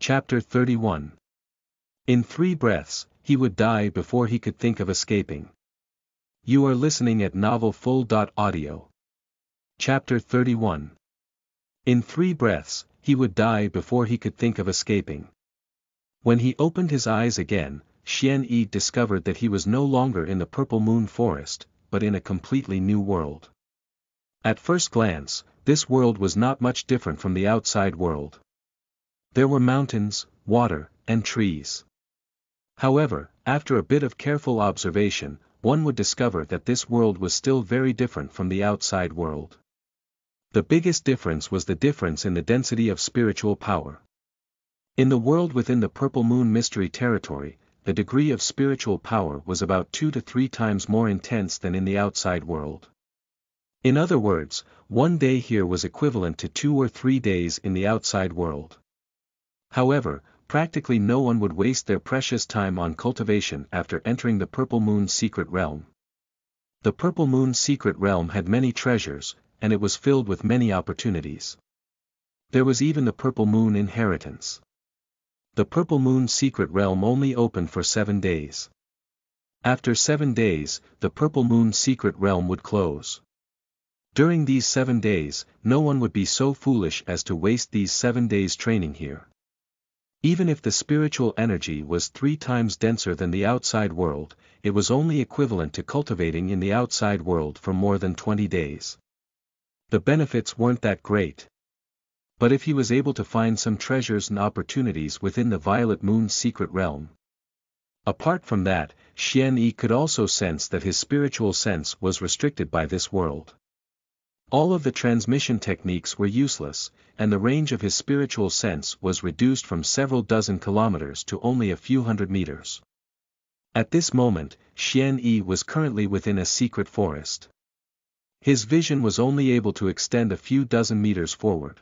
Chapter 31. In 3 breaths, he would die before he could think of escaping. You are listening at novelfull.audio. Chapter 31. In 3 breaths, he would die before he could think of escaping. When he opened his eyes again, Xian Yi discovered that he was no longer in the Purple Moon Forest, but in a completely new world. At first glance, this world was not much different from the outside world. There were mountains, water, and trees. However, after a bit of careful observation, one would discover that this world was still very different from the outside world. The biggest difference was the difference in the density of spiritual power. In the world within the Purple Moon Mystery Territory, the degree of spiritual power was about 2 to 3 times more intense than in the outside world. In other words, 1 day here was equivalent to 2 or 3 days in the outside world. However, practically no one would waste their precious time on cultivation after entering the Purple Moon's secret realm. The Purple Moon's secret realm had many treasures, and it was filled with many opportunities. There was even the Purple Moon inheritance. The Purple Moon's secret realm only opened for 7 days. After 7 days, the Purple Moon's secret realm would close. During these 7 days, no one would be so foolish as to waste these 7 days training here. Even if the spiritual energy was 3 times denser than the outside world, it was only equivalent to cultivating in the outside world for more than 20 days. The benefits weren't that great. But if he was able to find some treasures and opportunities within the Violet Moon's secret realm. Apart from that, Xian Yi could also sense that his spiritual sense was restricted by this world. All of the transmission techniques were useless, and the range of his spiritual sense was reduced from several dozen kilometers to only a few hundred meters. At this moment, Xian Yi was currently within a secret forest. His vision was only able to extend a few dozen meters forward.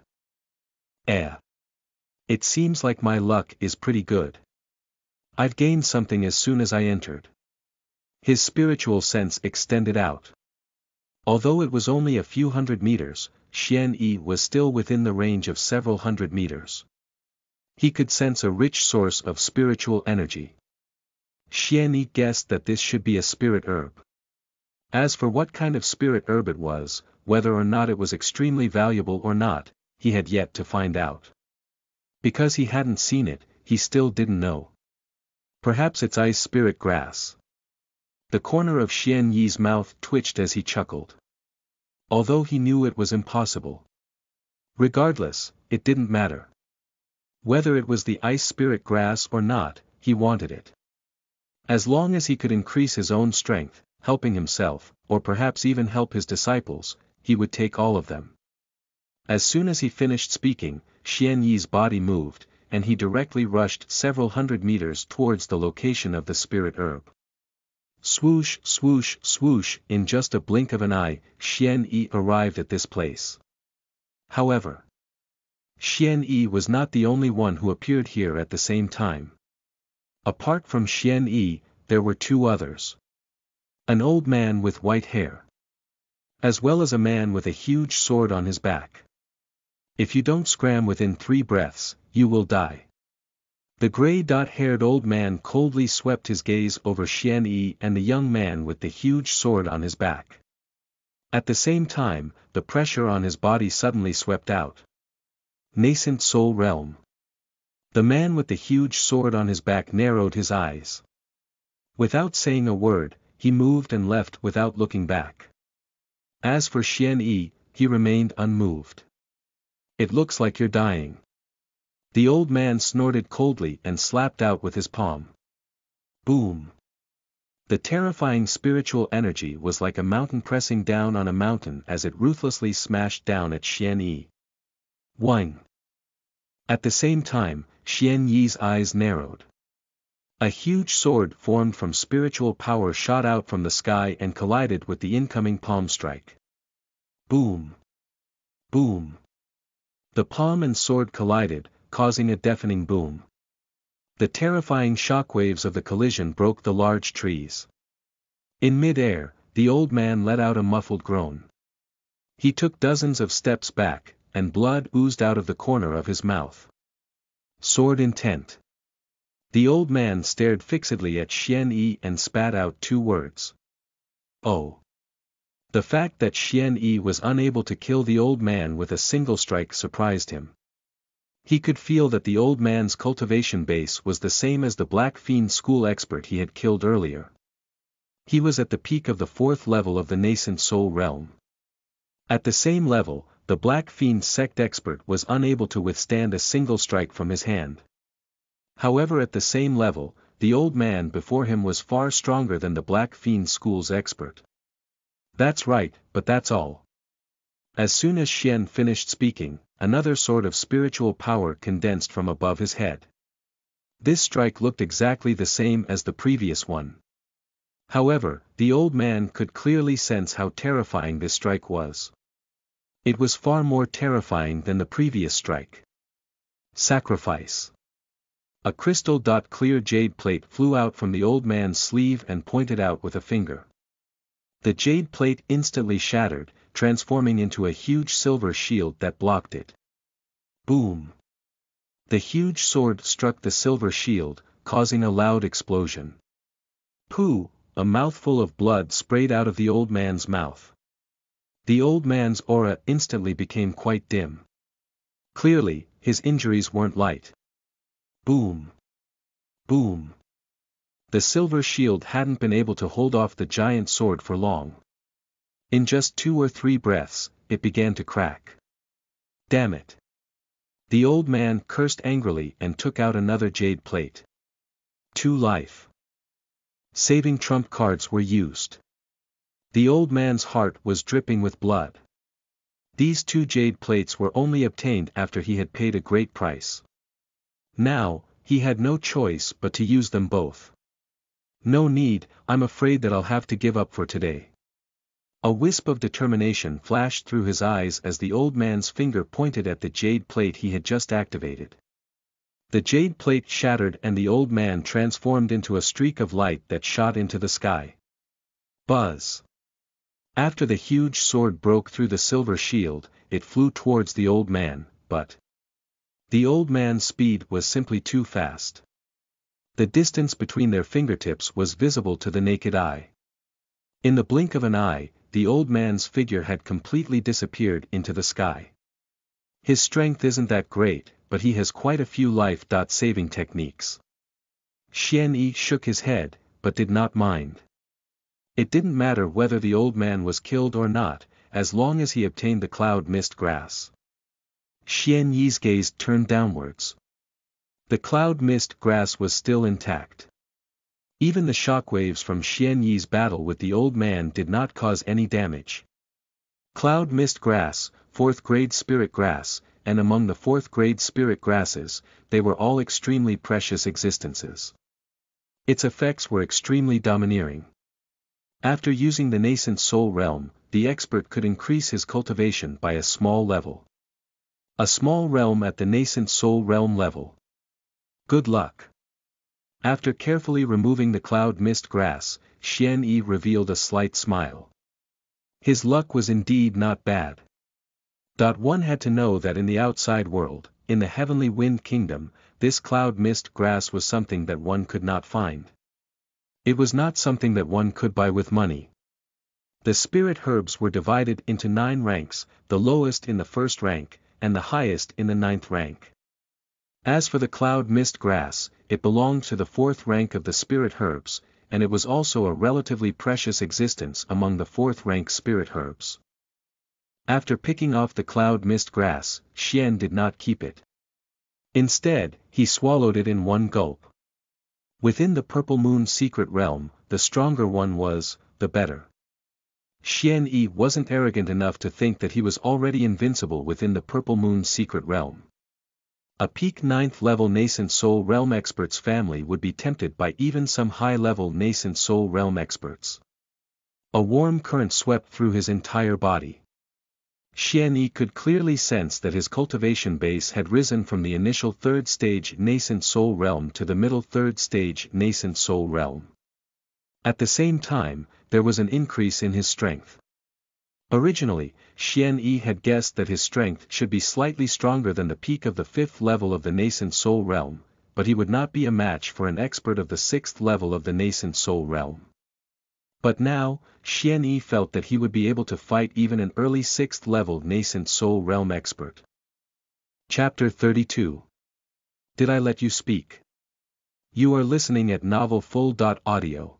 It seems like my luck is pretty good. I've gained something as soon as I entered. His spiritual sense extended out. Although it was only a few hundred meters, Xian Yi was still within the range of several hundred meters. He could sense a rich source of spiritual energy. Xian Yi guessed that this should be a spirit herb. As for what kind of spirit herb it was, whether or not it was extremely valuable or not, he had yet to find out. Because he hadn't seen it, he still didn't know. Perhaps it's ice spirit grass. The corner of Xian Yi's mouth twitched as he chuckled. Although he knew it was impossible. Regardless, it didn't matter. Whether it was the ice spirit grass or not, he wanted it. As long as he could increase his own strength, helping himself, or perhaps even help his disciples, he would take all of them. As soon as he finished speaking, Xian Yi's body moved, and he directly rushed several hundred meters towards the location of the spirit herb. Swoosh, swoosh, swoosh, in just a blink of an eye, Xian Yi arrived at this place. However, Xian Yi was not the only one who appeared here at the same time. Apart from Xian Yi, there were 2 others. An old man with white hair. As well as a man with a huge sword on his back. If you don't scram within 3 breaths, you will die. The gray-haired old man coldly swept his gaze over Xian Yi and the young man with the huge sword on his back. At the same time, the pressure on his body suddenly swept out. Nascent Soul Realm. The man with the huge sword on his back narrowed his eyes. Without saying a word, he moved and left without looking back. As for Xian Yi, he remained unmoved. It looks like you're dying. The old man snorted coldly and slapped out with his palm. Boom. The terrifying spiritual energy was like a mountain pressing down on a mountain as it ruthlessly smashed down at Xian Yi. Whing. At the same time, Xian Yi's eyes narrowed. A huge sword formed from spiritual power shot out from the sky and collided with the incoming palm strike. Boom. Boom. The palm and sword collided, causing a deafening boom. The terrifying shockwaves of the collision broke the large trees. In mid-air, the old man let out a muffled groan. He took dozens of steps back, and blood oozed out of the corner of his mouth. Sword intent. The old man stared fixedly at Xian Yi and spat out 2 words. Oh. The fact that Xian Yi was unable to kill the old man with a single strike surprised him. He could feel that the old man's cultivation base was the same as the Black Fiend school expert he had killed earlier. He was at the peak of the 4th level of the nascent soul realm. At the same level, the Black Fiend sect expert was unable to withstand a single strike from his hand. However, at the same level, the old man before him was far stronger than the Black Fiend school's expert. That's right, but that's all. As soon as Xian finished speaking, another sort of spiritual power condensed from above his head. This strike looked exactly the same as the previous one. However, the old man could clearly sense how terrifying this strike was. It was far more terrifying than the previous strike. Sacrifice. A crystal-clear jade plate flew out from the old man's sleeve and pointed out with a finger. The jade plate instantly shattered, transforming into a huge silver shield that blocked it. Boom! The huge sword struck the silver shield, causing a loud explosion. Pooh! A mouthful of blood sprayed out of the old man's mouth. The old man's aura instantly became quite dim. Clearly, his injuries weren't light. Boom! Boom! The silver shield hadn't been able to hold off the giant sword for long. In just 2 or 3 breaths, it began to crack. Damn it! The old man cursed angrily and took out another jade plate. 2 life. Saving trump cards were used. The old man's heart was dripping with blood. These 2 jade plates were only obtained after he had paid a great price. Now, he had no choice but to use them both. No need, I'm afraid that I'll have to give up for today. A wisp of determination flashed through his eyes as the old man's finger pointed at the jade plate he had just activated. The jade plate shattered and the old man transformed into a streak of light that shot into the sky. Buzz! After the huge sword broke through the silver shield, it flew towards the old man, but the old man's speed was simply too fast. The distance between their fingertips was visible to the naked eye. In the blink of an eye, the old man's figure had completely disappeared into the sky. His strength isn't that great, but he has quite a few life-saving techniques. Xian Yi shook his head, but did not mind. It didn't matter whether the old man was killed or not, as long as he obtained the cloud mist grass. Xian Yi's gaze turned downwards. The cloud mist grass was still intact. Even the shockwaves from Xian Yi's battle with the old man did not cause any damage. Cloud mist grass, 4th grade spirit grass, and among the 4th grade spirit grasses, they were all extremely precious existences. Its effects were extremely domineering. After using the nascent soul realm, the expert could increase his cultivation by a small level. A small realm at the nascent soul realm level. Good luck. After carefully removing the cloud mist grass, Xian Yi revealed a slight smile. His luck was indeed not bad. One had to know that in the outside world, in the heavenly wind kingdom, this cloud mist grass was something that one could not find. It was not something that one could buy with money. The spirit herbs were divided into 9 ranks, the lowest in the 1st rank, and the highest in the 9th rank. As for the cloud mist grass, it belonged to the 4th rank of the spirit herbs, and it was also a relatively precious existence among the 4th rank spirit herbs. After picking off the cloud mist grass, Xian did not keep it. Instead, he swallowed it in one gulp. Within the Purple Moon secret realm, the stronger one was, the better. Xian Yi wasn't arrogant enough to think that he was already invincible within the Purple Moon secret realm. A peak 9th level nascent soul realm expert's family would be tempted by even some high-level nascent soul realm experts. A warm current swept through his entire body. Xian Yi could clearly sense that his cultivation base had risen from the initial 3rd stage nascent soul realm to the middle 3rd stage nascent soul realm. At the same time, there was an increase in his strength. Originally, Xian Yi had guessed that his strength should be slightly stronger than the peak of the 5th level of the nascent soul realm, but he would not be a match for an expert of the 6th level of the nascent soul realm. But now, Xian Yi felt that he would be able to fight even an early 6th level nascent soul realm expert. Chapter 32. Did I let you speak? You are listening at novelfull.audio.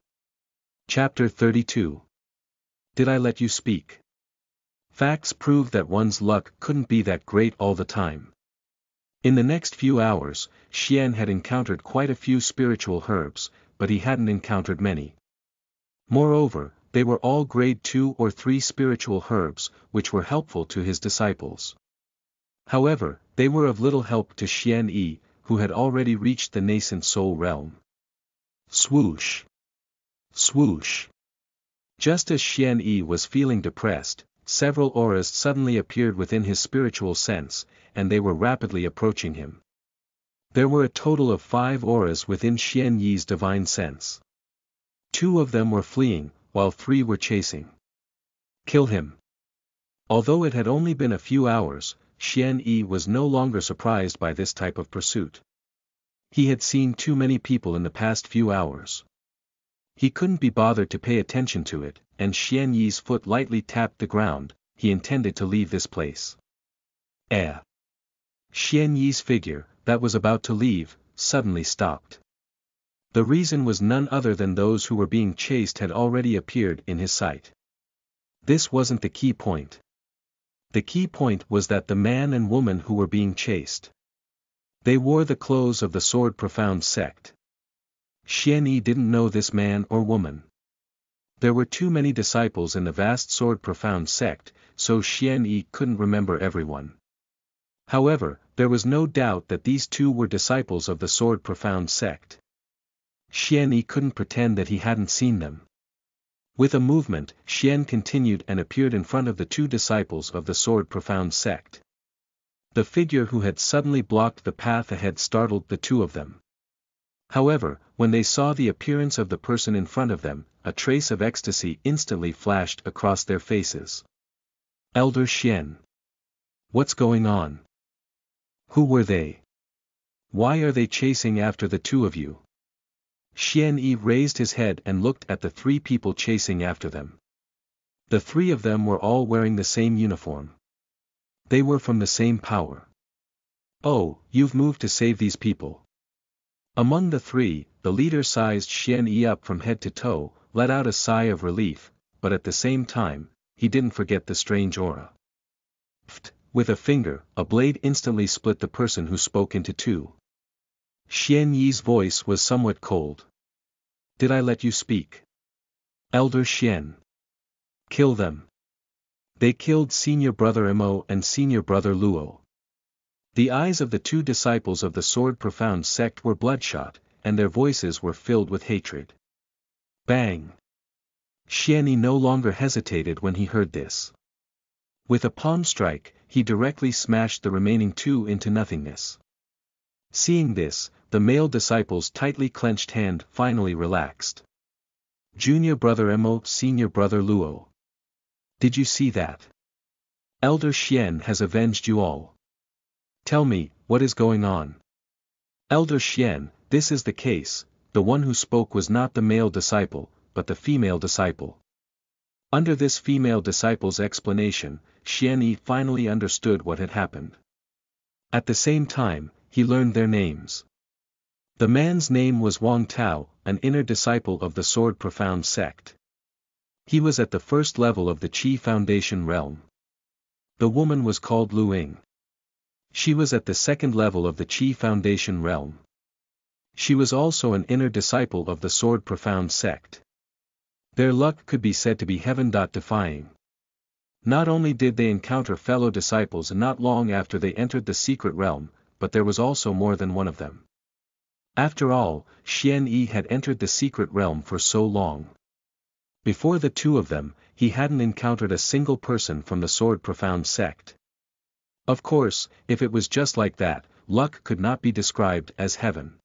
Chapter 32. Did I let you speak? Facts proved that one's luck couldn't be that great all the time. In the next few hours, Xian had encountered quite a few spiritual herbs, but he hadn't encountered many. Moreover, they were all grade 2 or 3 spiritual herbs, which were helpful to his disciples. However, they were of little help to Xian Yi, who had already reached the nascent soul realm. Swoosh! Swoosh! Just as Xian Yi was feeling depressed, several auras suddenly appeared within his spiritual sense, and they were rapidly approaching him. There were a total of 5 auras within Xian Yi's divine sense. 2 of them were fleeing, while 3 were chasing. Kill him! Although it had only been a few hours, Xian Yi was no longer surprised by this type of pursuit. He had seen too many people in the past few hours. He couldn't be bothered to pay attention to it, and Xian Yi's foot lightly tapped the ground. He intended to leave this place. Xian Yi's figure, that was about to leave, suddenly stopped. The reason was none other than those who were being chased had already appeared in his sight. This wasn't the key point. The key point was that the man and woman who were being chased. They wore the clothes of the Sword Profound sect. Xian Yi didn't know this man or woman. There were too many disciples in the vast Sword Profound sect, so Xian Yi couldn't remember everyone. However, there was no doubt that these 2 were disciples of the Sword Profound sect. Xian Yi couldn't pretend that he hadn't seen them. With a movement, Xian continued and appeared in front of the 2 disciples of the Sword Profound sect. The figure who had suddenly blocked the path ahead startled the 2 of them. However, when they saw the appearance of the person in front of them, a trace of ecstasy instantly flashed across their faces. Elder Xian. What's going on? Who were they? Why are they chasing after the 2 of you? Xian Yi raised his head and looked at the 3 people chasing after them. The 3 of them were all wearing the same uniform. They were from the same power. Oh, you've moved to save these people. Among the 3, the leader sized Xian Yi up from head to toe, let out a sigh of relief, but at the same time, he didn't forget the strange aura. With a finger, a blade instantly split the person who spoke into 2. Xian Yi's voice was somewhat cold. Did I let you speak? Elder Xian. Kill them. They killed Senior Brother Mo and Senior Brother Luo. The eyes of the 2 disciples of the Sword Profound sect were bloodshot, and their voices were filled with hatred. Bang! Xian Yi no longer hesitated when he heard this. With a palm strike, he directly smashed the remaining 2 into nothingness. Seeing this, the male disciple's tightly clenched hand finally relaxed. Junior Brother Mo, Senior Brother Luo. Did you see that? Elder Xian has avenged you all. Tell me, what is going on? Elder Xian, this is the case. The one who spoke was not the male disciple, but the female disciple. Under this female disciple's explanation, Xian Yi finally understood what had happened. At the same time, he learned their names. The man's name was Wang Tao, an inner disciple of the Sword Profound sect. He was at the 1st level of the Qi Foundation realm. The woman was called Lu Ying. She was at the 2nd level of the Qi Foundation realm. She was also an inner disciple of the Sword Profound sect. Their luck could be said to be heaven-defying. Not only did they encounter fellow disciples not long after they entered the secret realm, but there was also more than one of them. After all, Xian Yi had entered the secret realm for so long. Before the 2 of them, he hadn't encountered a single person from the Sword Profound sect. Of course, if it was just like that, luck could not be described as heaven-defying.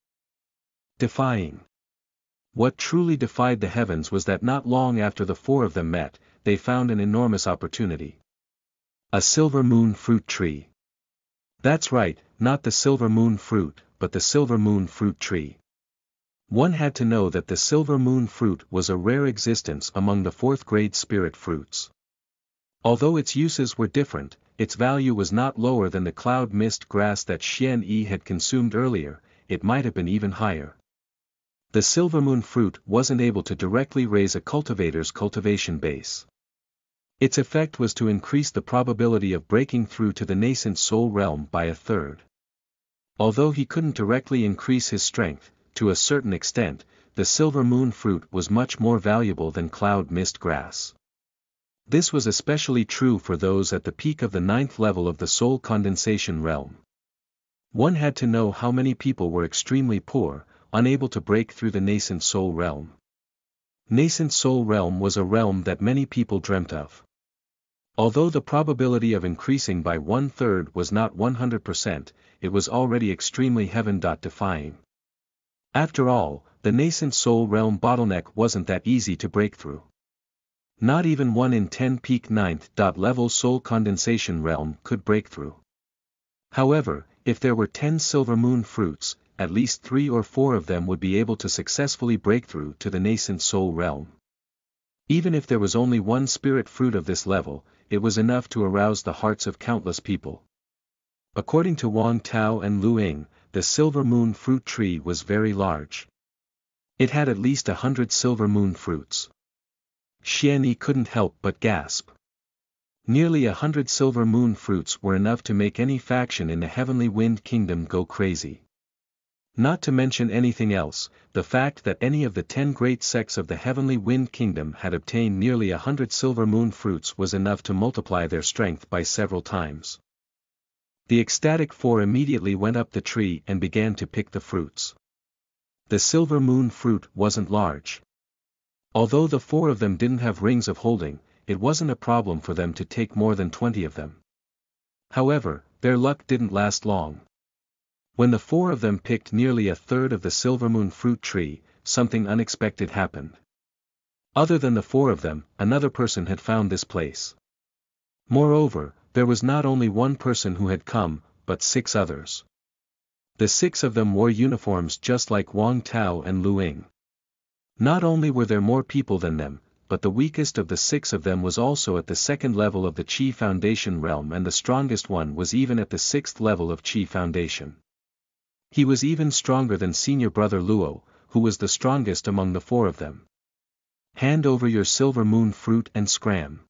What truly defied the heavens was that not long after the 4 of them met, they found an enormous opportunity. A silver moon fruit tree. That's right, not the silver moon fruit, but the silver moon fruit tree. One had to know that the silver moon fruit was a rare existence among the fourth-grade spirit fruits. Although its uses were different, its value was not lower than the cloud mist grass that Xian Yi had consumed earlier, it might have been even higher. The silvermoon fruit wasn't able to directly raise a cultivator's cultivation base. Its effect was to increase the probability of breaking through to the nascent soul realm by a third. Although he couldn't directly increase his strength, to a certain extent, the silver moon fruit was much more valuable than cloud mist grass. This was especially true for those at the peak of the 9th level of the soul condensation realm. One had to know how many people were extremely poor, unable to break through the nascent soul realm. Nascent soul realm was a realm that many people dreamt of. Although the probability of increasing by 1/3 was not 100%, it was already extremely heaven-defying. After all, the nascent soul realm bottleneck wasn't that easy to break through. Not even 1 in 10 peak 9th level soul condensation realm could break through. However, if there were 10 silver moon fruits, at least 3 or 4 of them would be able to successfully break through to the nascent soul realm. Even if there was only one spirit fruit of this level, it was enough to arouse the hearts of countless people. According to Wang Tao and Lu Ying, the silver moon fruit tree was very large. It had at least 100 silver moon fruits. Xian Yi couldn't help but gasp. Nearly 100 silver moon fruits were enough to make any faction in the Heavenly Wind Kingdom go crazy. Not to mention anything else, the fact that any of the 10 great sects of the Heavenly Wind Kingdom had obtained nearly 100 silver moon fruits was enough to multiply their strength by several times. The ecstatic 4 immediately went up the tree and began to pick the fruits. The silver moon fruit wasn't large. Although the 4 of them didn't have rings of holding, it wasn't a problem for them to take more than 20 of them. However, their luck didn't last long. When the 4 of them picked nearly a third of the silvermoon fruit tree, something unexpected happened. Other than the 4 of them, another person had found this place. Moreover, there was not only one person who had come, but 6 others. The 6 of them wore uniforms just like Wang Tao and Lu Ying. Not only were there more people than them, but the weakest of the 6 of them was also at the 2nd level of the Qi Foundation realm, and the strongest one was even at the 6th level of Qi Foundation. He was even stronger than senior brother Luo, who was the strongest among the 4 of them. Hand over your silver moon fruit and scram.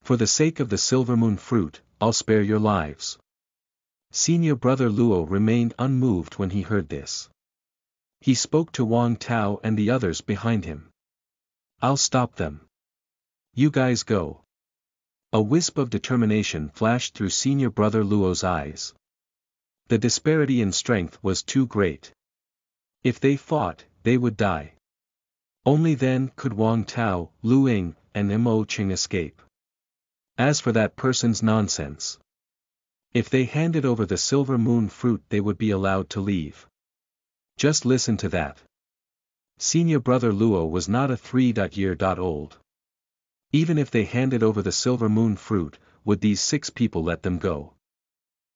For the sake of the silver moon fruit, I'll spare your lives. Senior brother Luo remained unmoved when he heard this. He spoke to Wang Tao and the others behind him. I'll stop them. You guys go. A wisp of determination flashed through senior brother Luo's eyes. The disparity in strength was too great. If they fought, they would die. Only then could Wang Tao, Lu Ying, and Mo Qing escape. As for that person's nonsense. If they handed over the silver moon fruit, they would be allowed to leave. Just listen to that. Senior brother Luo was not a 3-year-old. Even if they handed over the silver moon fruit, would these 6 people let them go?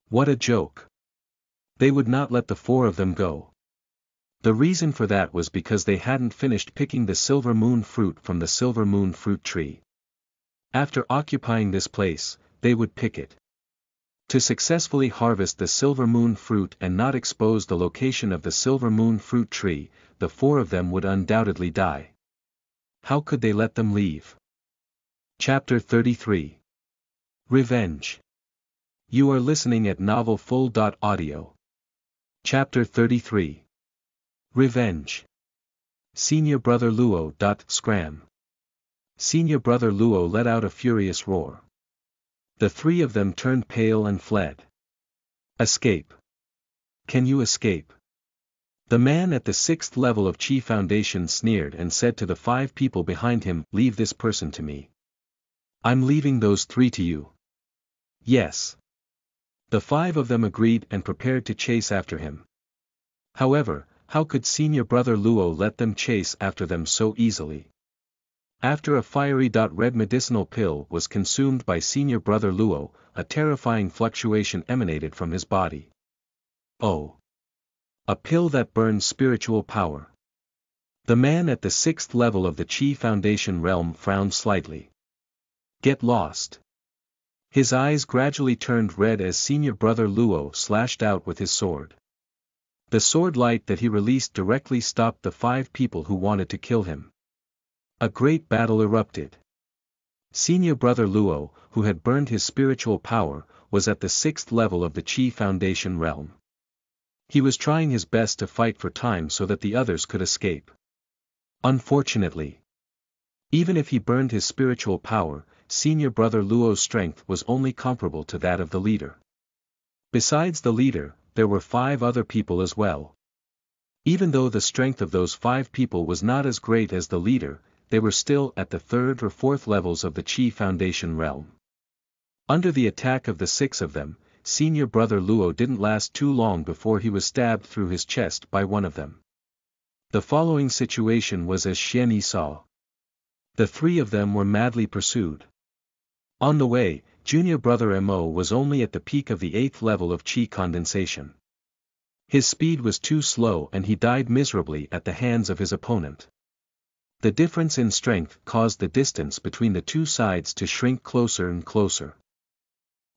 What a joke. They would not let the 4 of them go. The reason for that was because they hadn't finished picking the silver moon fruit from the silver moon fruit tree. After occupying this place, they would pick it. To successfully harvest the silver moon fruit and not expose the location of the silver moon fruit tree, the 4 of them would undoubtedly die. How could they let them leave? Chapter 33. Revenge. You are listening at novelfull.audio. Chapter 33. Revenge. Senior brother Luo. Scram. Senior brother Luo let out a furious roar. The 3 of them turned pale and fled. Escape. Can you escape? The man at the 6th level of Qi Foundation sneered and said to the 5 people behind him, leave this person to me. I'm leaving those 3 to you. Yes. The 5 of them agreed and prepared to chase after him. However, how could senior brother Luo let them chase after them so easily? After a fiery red medicinal pill was consumed by senior brother Luo, a terrifying fluctuation emanated from his body. Oh! A pill that burns spiritual power. The man at the 6th level of the Qi Foundation realm frowned slightly. Get lost. His eyes gradually turned red as senior brother Luo slashed out with his sword. The sword light that he released directly stopped the 5 people who wanted to kill him. A great battle erupted. Senior brother Luo, who had burned his spiritual power, was at the 6th level of the Qi Foundation realm. He was trying his best to fight for time so that the others could escape. Unfortunately, even if he burned his spiritual power, senior brother Luo's strength was only comparable to that of the leader. Besides the leader, there were 5 other people as well. Even though the strength of those 5 people was not as great as the leader, they were still at the 3rd or 4th levels of the Qi Foundation realm. Under the attack of the 6 of them, senior brother Luo didn't last too long before he was stabbed through his chest by one of them. The following situation was as Xian Yi saw. The 3 of them were madly pursued. On the way, junior brother Mo was only at the peak of the 8th level of Qi condensation. His speed was too slow and he died miserably at the hands of his opponent. The difference in strength caused the distance between the 2 sides to shrink closer and closer.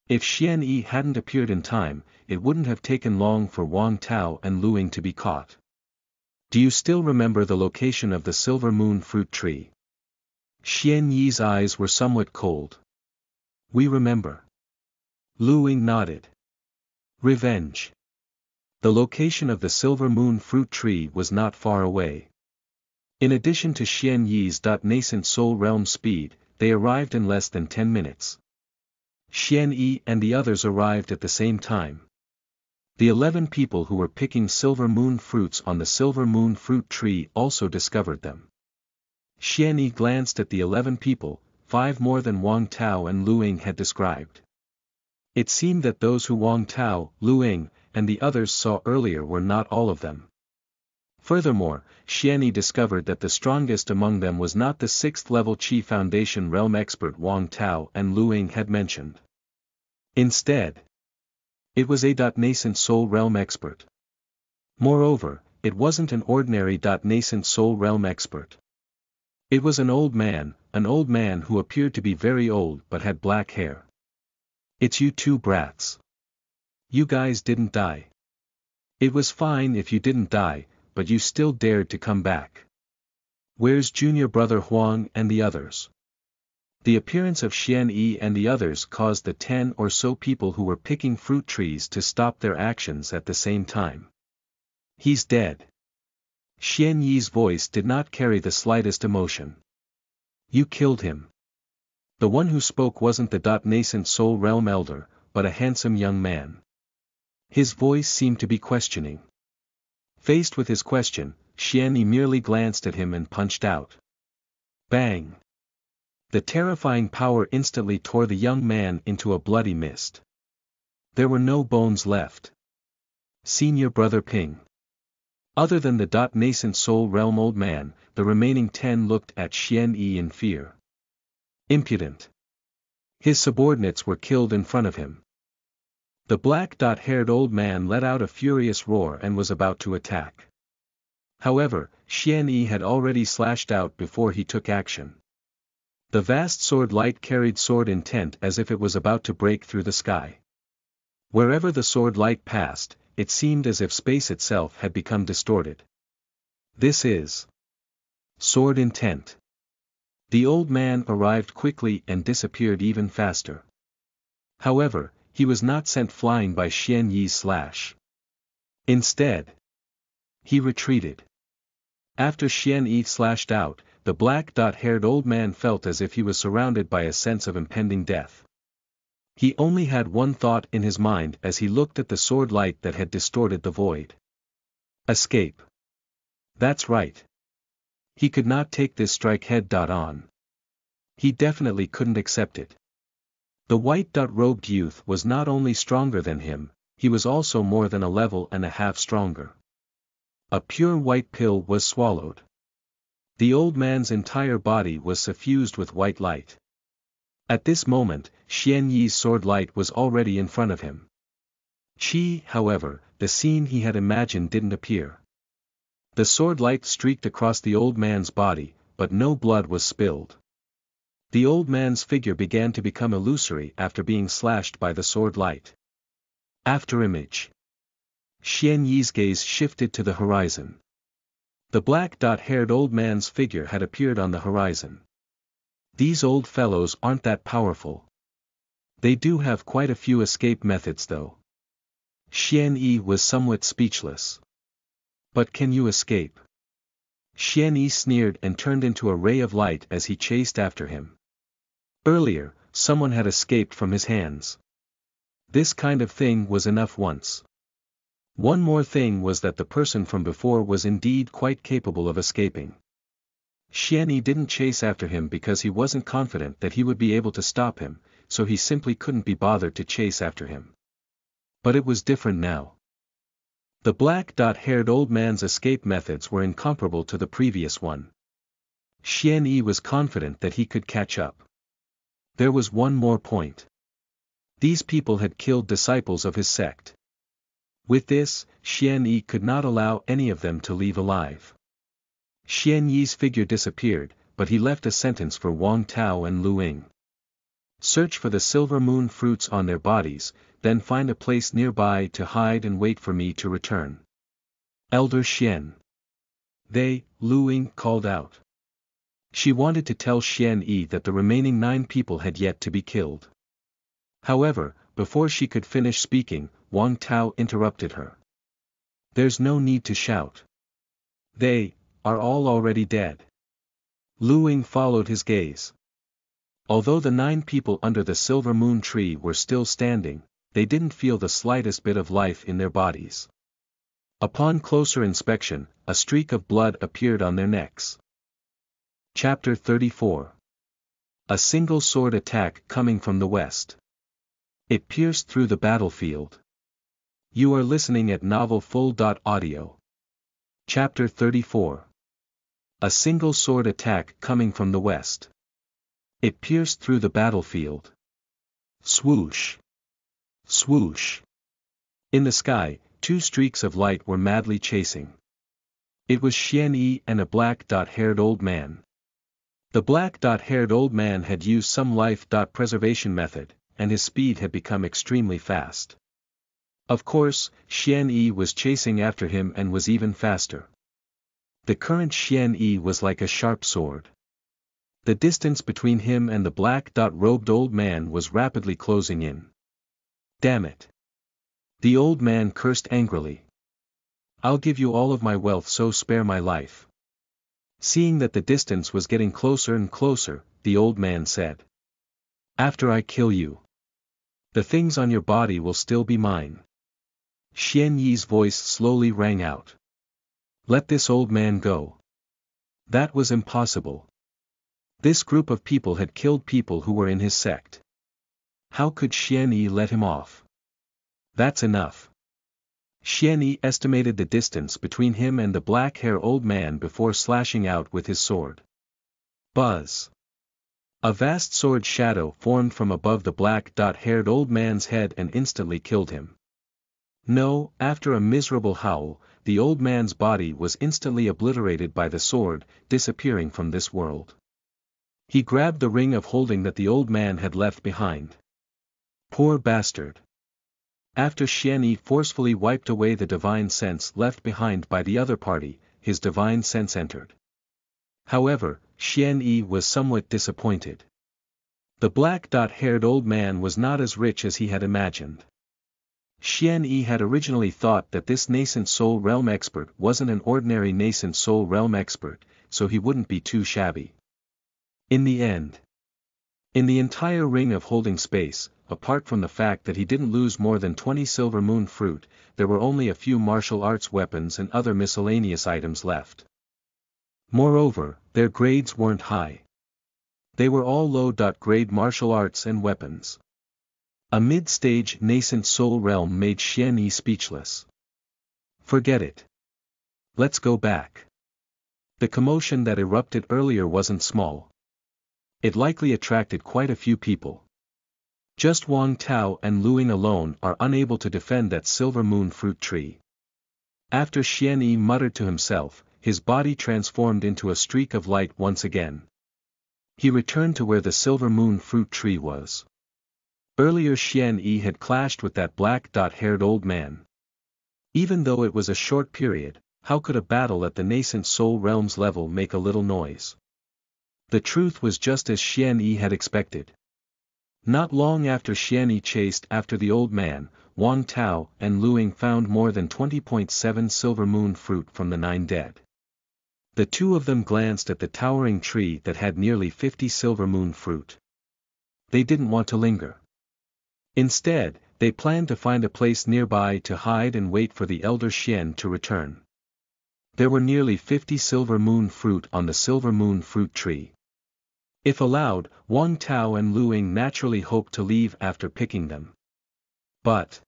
If Xian Yi hadn't appeared in time, it wouldn't have taken long for Wang Tao and Lu Ying to be caught. Do you still remember the location of the silver moon fruit tree? Xian Yi's eyes were somewhat cold. We remember. Lu Ying nodded. Revenge. The location of the silver moon fruit tree was not far away. In addition to Xian Yi's nascent soul realm speed, they arrived in less than 10 minutes. Xian Yi and the others arrived at the same time. The 11 people who were picking silver moon fruits on the silver moon fruit tree also discovered them. Xian Yi glanced at the 11 people, 5 more than Wang Tao and Lu Ying had described. It seemed that those who Wang Tao, Lu Ying, and the others saw earlier were not all of them. Furthermore, Xian Yi discovered that the strongest among them was not the 6th level Qi Foundation realm expert Wang Tao and Lu Ying had mentioned. Instead, it was a nascent soul realm expert. Moreover, it wasn't an ordinary nascent soul realm expert. It was an old man who appeared to be very old but had black hair. It's you 2 brats. You guys didn't die. It was fine if you didn't die, but you still dared to come back. Where's junior brother Huang and the others? The appearance of Xian Yi and the others caused the 10 or so people who were picking fruit trees to stop their actions at the same time. He's dead. Xian Yi's voice did not carry the slightest emotion. You killed him. The one who spoke wasn't the nascent soul realm elder, but a handsome young man. His voice seemed to be questioning. Faced with his question, Xian Yi merely glanced at him and punched out. Bang! The terrifying power instantly tore the young man into a bloody mist. There were no bones left. Senior brother Ping. Other than the nascent soul realm old man, the remaining 10 looked at Xian Yi in fear. Impudent. His subordinates were killed in front of him. The black-haired old man let out a furious roar and was about to attack. However, Xian Yi had already slashed out before he took action. The vast sword light carried sword intent as if it was about to break through the sky. Wherever the sword light passed, it seemed as if space itself had become distorted. This is sword intent. The old man arrived quickly and disappeared even faster. However, he was not sent flying by Xian Yi's slash. Instead, he retreated. After Xian Yi slashed out, the black-haired old man felt as if he was surrounded by a sense of impending death. He only had one thought in his mind as he looked at the sword light that had distorted the void. Escape. That's right. He could not take this strike head-on. He definitely couldn't accept it. The white-robed youth was not only stronger than him, he was also more than a level and a half stronger. A pure white pill was swallowed. The old man's entire body was suffused with white light. At this moment, Xian Yi's sword light was already in front of him. However, the scene he had imagined didn't appear. The sword light streaked across the old man's body, but no blood was spilled. The old man's figure began to become illusory after being slashed by the sword light. After image. Xian Yi's gaze shifted to the horizon. The black-haired old man's figure had appeared on the horizon. These old fellows aren't that powerful. They do have quite a few escape methods though. Xian Yi was somewhat speechless. But can you escape? Xian Yi sneered and turned into a ray of light as he chased after him. Earlier, someone had escaped from his hands. This kind of thing was enough once. One more thing was that the person from before was indeed quite capable of escaping. Xian Yi didn't chase after him because he wasn't confident that he would be able to stop him, so he simply couldn't be bothered to chase after him. But it was different now. The black-haired old man's escape methods were incomparable to the previous one. Xian Yi was confident that he could catch up. There was one more point. These people had killed disciples of his sect. With this, Xian Yi could not allow any of them to leave alive. Xian Yi's figure disappeared, but he left a sentence for Wang Tao and Lu Ying. Search for the silver moon fruits on their bodies, then find a place nearby to hide and wait for me to return. Elder Xian. Lu Ying called out. She wanted to tell Xian Yi that the remaining 9 people had yet to be killed. However, before she could finish speaking, Wang Tao interrupted her. There's no need to shout. They are all already dead. Lu Ying followed his gaze. Although the 9 people under the silver moon tree were still standing, they didn't feel the slightest bit of life in their bodies. Upon closer inspection, a streak of blood appeared on their necks. Chapter 34. A single sword attack coming from the west. It pierced through the battlefield. You are listening at novelfull.audio. Chapter 34. A single sword attack coming from the west. It pierced through the battlefield. Swoosh. Swoosh. In the sky, 2 streaks of light were madly chasing. It was Xian Yi and a black-haired old man. The black-haired old man had used some life-preservation method, and his speed had become extremely fast. Of course, Xian Yi was chasing after him and was even faster. The current Xian Yi was like a sharp sword. The distance between him and the black-robed old man was rapidly closing in. Damn it. The old man cursed angrily. I'll give you all of my wealth, so spare my life. Seeing that the distance was getting closer and closer, the old man said. After I kill you, the things on your body will still be mine. Xian Yi's voice slowly rang out. Let this old man go. That was impossible. This group of people had killed people who were in his sect. How could Xian Yi let him off? That's enough. Xian Yi estimated the distance between him and the black-haired old man before slashing out with his sword. Buzz. A vast sword shadow formed from above the black-haired old man's head and instantly killed him. No, after a miserable howl, the old man's body was instantly obliterated by the sword, disappearing from this world. He grabbed the ring of holding that the old man had left behind. Poor bastard. After Xian Yi forcefully wiped away the divine sense left behind by the other party, his divine sense entered. However, Xian Yi was somewhat disappointed. The black-haired old man was not as rich as he had imagined. Xian Yi had originally thought that this nascent soul realm expert wasn't an ordinary nascent soul realm expert, so he wouldn't be too shabby. In the end, in the entire ring of holding space, apart from the fact that he didn't lose more than 20 silver moon fruit, there were only a few martial arts weapons and other miscellaneous items left. Moreover, their grades weren't high. They were all low-grade martial arts and weapons. A mid-stage nascent soul realm made Xian Yi speechless. Forget it. Let's go back. The commotion that erupted earlier wasn't small. It likely attracted quite a few people. Just Wang Tao and Lu Ying alone are unable to defend that silver moon fruit tree. After Xian Yi muttered to himself, his body transformed into a streak of light once again. He returned to where the silver moon fruit tree was. Earlier Xian Yi had clashed with that black-haired old man. Even though it was a short period, how could a battle at the nascent soul realms level make a little noise? The truth was just as Xian Yi had expected. Not long after Xian Yi chased after the old man, Wang Tao and Lu Ying found more than 20.7 silver moon fruit from the 9 dead. The two of them glanced at the towering tree that had nearly 50 silver moon fruit. They didn't want to linger. Instead, they planned to find a place nearby to hide and wait for the elder Xian to return. There were nearly 50 silver moon fruit on the silver moon fruit tree. If allowed, Wang Tao and Lu Ying naturally hoped to leave after picking them. But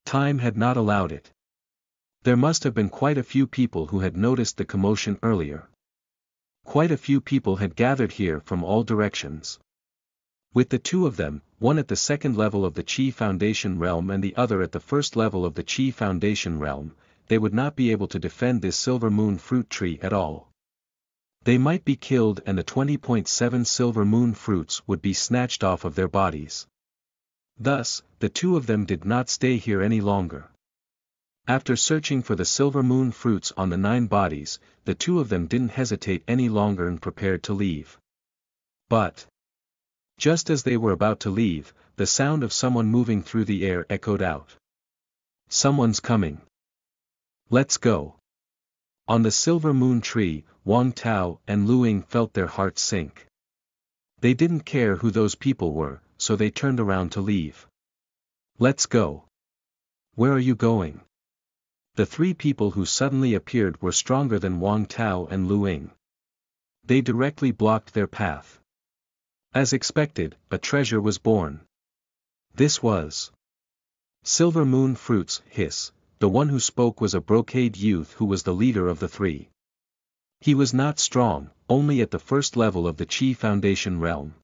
time had not allowed it. There must have been quite a few people who had noticed the commotion earlier. Quite a few people had gathered here from all directions. With the two of them, one at the second level of the Qi Foundation realm and the other at the first level of the Qi Foundation realm, they would not be able to defend this silver moon fruit tree at all. They might be killed and the 20.7 silver moon fruits would be snatched off of their bodies. Thus, the two of them did not stay here any longer. After searching for the silver moon fruits on the 9 bodies, the two of them didn't hesitate any longer and prepared to leave. But just as they were about to leave, the sound of someone moving through the air echoed out. Someone's coming. Let's go. On the silver moon tree, Wang Tao and Lu Ying felt their hearts sink. They didn't care who those people were, so they turned around to leave. Let's go. Where are you going? The 3 people who suddenly appeared were stronger than Wang Tao and Lu Ying. They directly blocked their path. As expected, a treasure was born. This was Silver Moon Fruits. Hiss. The one who spoke was a brocade youth who was the leader of the 3. He was not strong, only at the first level of the Qi Foundation realm.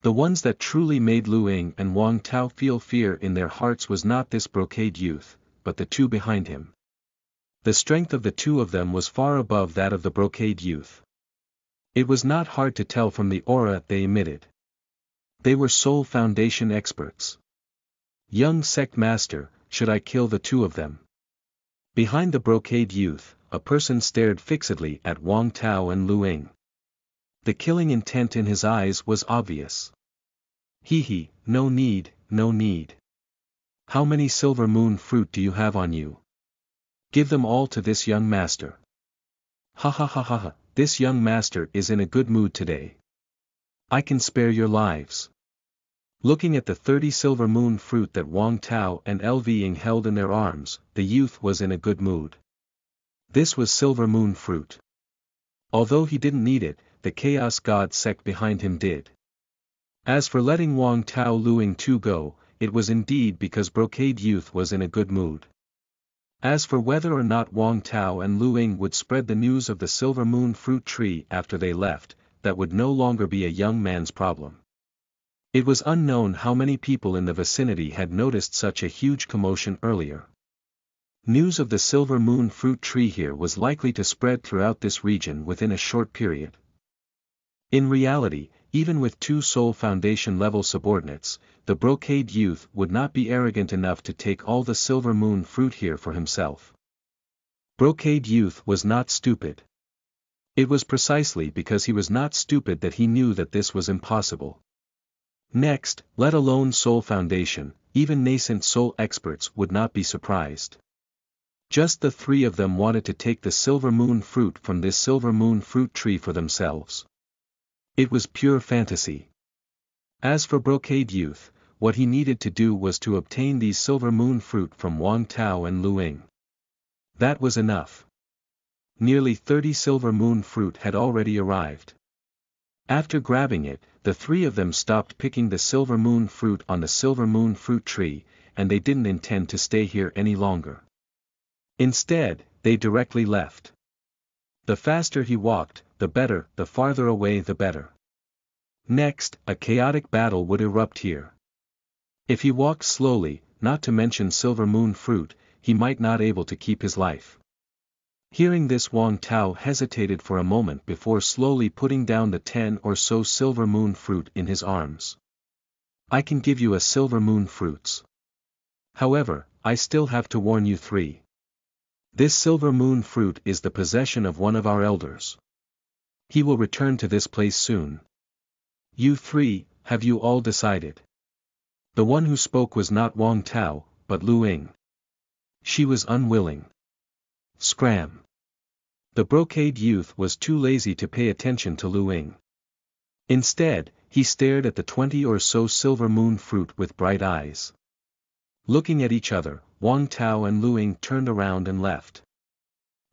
The ones that truly made Lu Ying and Wang Tao feel fear in their hearts was not this brocade youth, but the 2 behind him. The strength of the 2 of them was far above that of the brocade youth. It was not hard to tell from the aura they emitted. They were Soul Foundation experts. Young sect master, should I kill the 2 of them? Behind the brocade youth, a person stared fixedly at Wang Tao and Lu Ying. The killing intent in his eyes was obvious. He, no need, no need. How many silver moon fruit do you have on you? Give them all to this young master. Ha ha ha ha ha, this young master is in a good mood today. I can spare your lives. Looking at the 30 silver moon fruit that Wang Tao and Lu Ying held in their arms, the youth was in a good mood. This was silver moon fruit. Although he didn't need it, the Chaos God sect behind him did. As for letting Wang Tao Lu Ying 2 go, it was indeed because brocade youth was in a good mood. As for whether or not Wang Tao and Lu Ying would spread the news of the silver moon fruit tree after they left, that would no longer be a young man's problem. It was unknown how many people in the vicinity had noticed such a huge commotion earlier. News of the silver moon fruit tree here was likely to spread throughout this region within a short period. In reality, even with 2 Soul Foundation level subordinates, the brocade youth would not be arrogant enough to take all the silver moon fruit here for himself. Brocade youth was not stupid. It was precisely because he was not stupid that he knew that this was impossible. Next, let alone Soul Foundation, even nascent soul experts would not be surprised. Just the 3 of them wanted to take the silver moon fruit from this silver moon fruit tree for themselves. It was pure fantasy. As for brocade youth, what he needed to do was to obtain these silver moon fruit from Wang Tao and Lu Ying. That was enough. Nearly 30 silver moon fruit had already arrived. After grabbing it, the 3 of them stopped picking the silver moon fruit on the silver moon fruit tree, and they didn't intend to stay here any longer. Instead, they directly left. The faster he walked, the better, the farther away the better. Next, a chaotic battle would erupt here. If he walked slowly, not to mention silver moon fruit, he might not able to keep his life. Hearing this, Wang Tao hesitated for a moment before slowly putting down the 10 or so silver moon fruit in his arms. I can give you a silver moon fruits. However, I still have to warn you 3. This silver moon fruit is the possession of one of our elders. He will return to this place soon. You 3, have you all decided? The one who spoke was not Wang Tao, but Lu Ying. She was unwilling. Scram. The brocade youth was too lazy to pay attention to Lu Ying. Instead, he stared at the 20 or so silver moon fruit with bright eyes. Looking at each other, Wang Tao and Lu Ying turned around and left.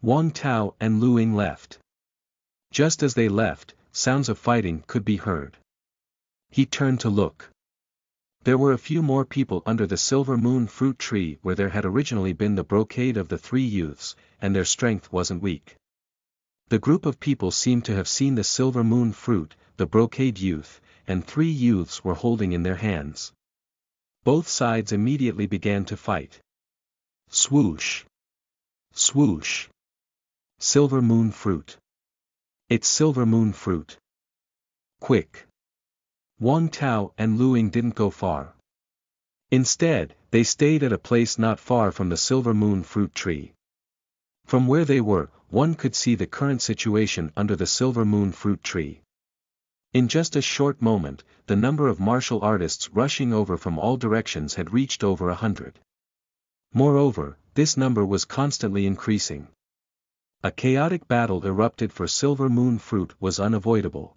Wang Tao and Lu Ying left. Just as they left, sounds of fighting could be heard. He turned to look. There were a few more people under the silver moon fruit tree where there had originally been the brocade of the 3 youths, and their strength wasn't weak. The group of people seemed to have seen the silver moon fruit, the brocade youth, and 3 youths were holding in their hands. Both sides immediately began to fight. Swoosh! Swoosh! Silver moon fruit! It's silver moon fruit! Quick! Wang Tao and Lu Ying didn't go far. Instead, they stayed at a place not far from the silver moon fruit tree. From where they were, one could see the current situation under the silver moon fruit tree. In just a short moment, the number of martial artists rushing over from all directions had reached over 100. Moreover, this number was constantly increasing. A chaotic battle erupted for silver moon fruit was unavoidable.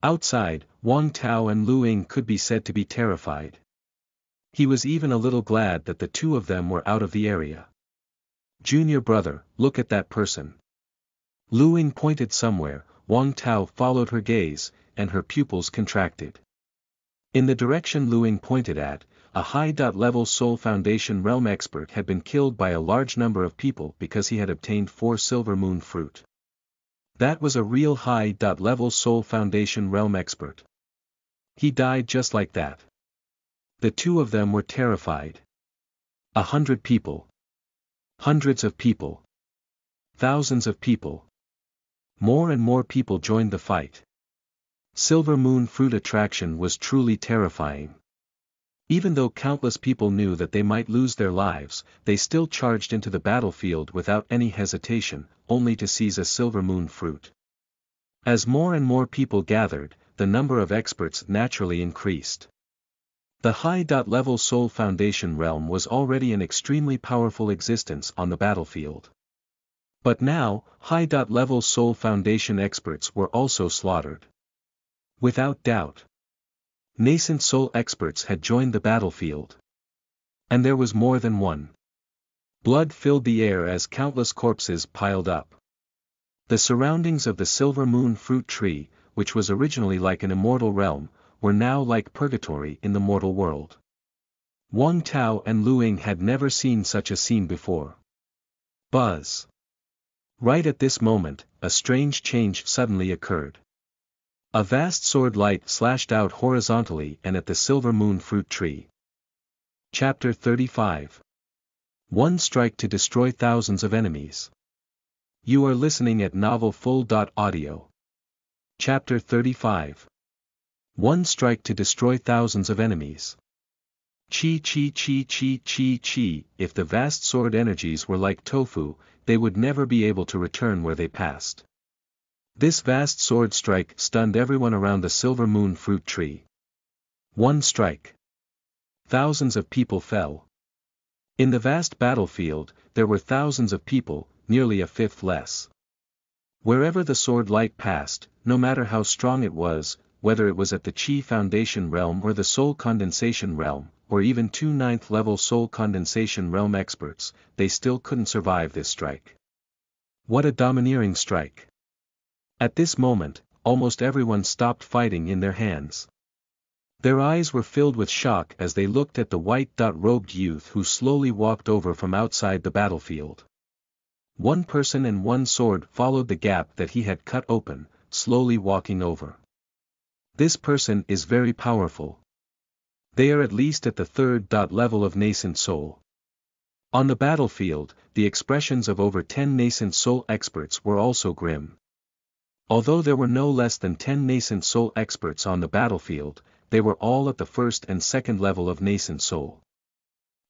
Outside, Wang Tao and Lu Ying could be said to be terrified. He was even a little glad that the 2 of them were out of the area. Junior brother, look at that person. Lu Ying pointed somewhere. Wang Tao followed her gaze, and her pupils contracted. In the direction Lu Ying pointed at, a high-level Soul Foundation realm expert had been killed by a large number of people because he had obtained 4 silver moon fruit. That was a real high-level Soul Foundation realm expert. He died just like that. The 2 of them were terrified. 100 people. Hundreds of people. Thousands of people. More and more people joined the fight. Silver moon fruit attraction was truly terrifying. Even though countless people knew that they might lose their lives, they still charged into the battlefield without any hesitation, only to seize a silver moon fruit. As more and more people gathered, the number of experts naturally increased. The high-level Soul Foundation realm was already an extremely powerful existence on the battlefield. But now, high-level Soul Foundation experts were also slaughtered. Without doubt. Nascent soul experts had joined the battlefield. And there was more than one. Blood filled the air as countless corpses piled up. The surroundings of the silver moon fruit tree, which was originally like an immortal realm, were now like purgatory in the mortal world. Wang Tao and Lu Ying had never seen such a scene before. Buzz. Right at this moment, a strange change suddenly occurred. A vast sword light slashed out horizontally and at the silver moon fruit tree. Chapter 35. One strike to destroy thousands of enemies. You are listening at novelfull.audio. Chapter 35. One strike to destroy thousands of enemies. Chi chi chi chi chi chi. If the vast sword energies were like tofu, they would never be able to return where they passed. This vast sword strike stunned everyone around the silver moon fruit tree. One strike. Thousands of people fell. In the vast battlefield, there were thousands of people, nearly a fifth less. Wherever the sword light passed, no matter how strong it was, whether it was at the Chi Foundation realm or the Soul Condensation realm, or even 2 9th-level Soul Condensation realm experts, they still couldn't survive this strike. What a domineering strike! At this moment, almost everyone stopped fighting in their hands. Their eyes were filled with shock as they looked at the white-robed youth who slowly walked over from outside the battlefield. One person and one sword followed the gap that he had cut open, slowly walking over. This person is very powerful. They are at least at the third level of nascent soul. On the battlefield, the expressions of over 10 nascent soul experts were also grim. Although there were no less than 10 nascent soul experts on the battlefield, they were all at the first and second level of nascent soul.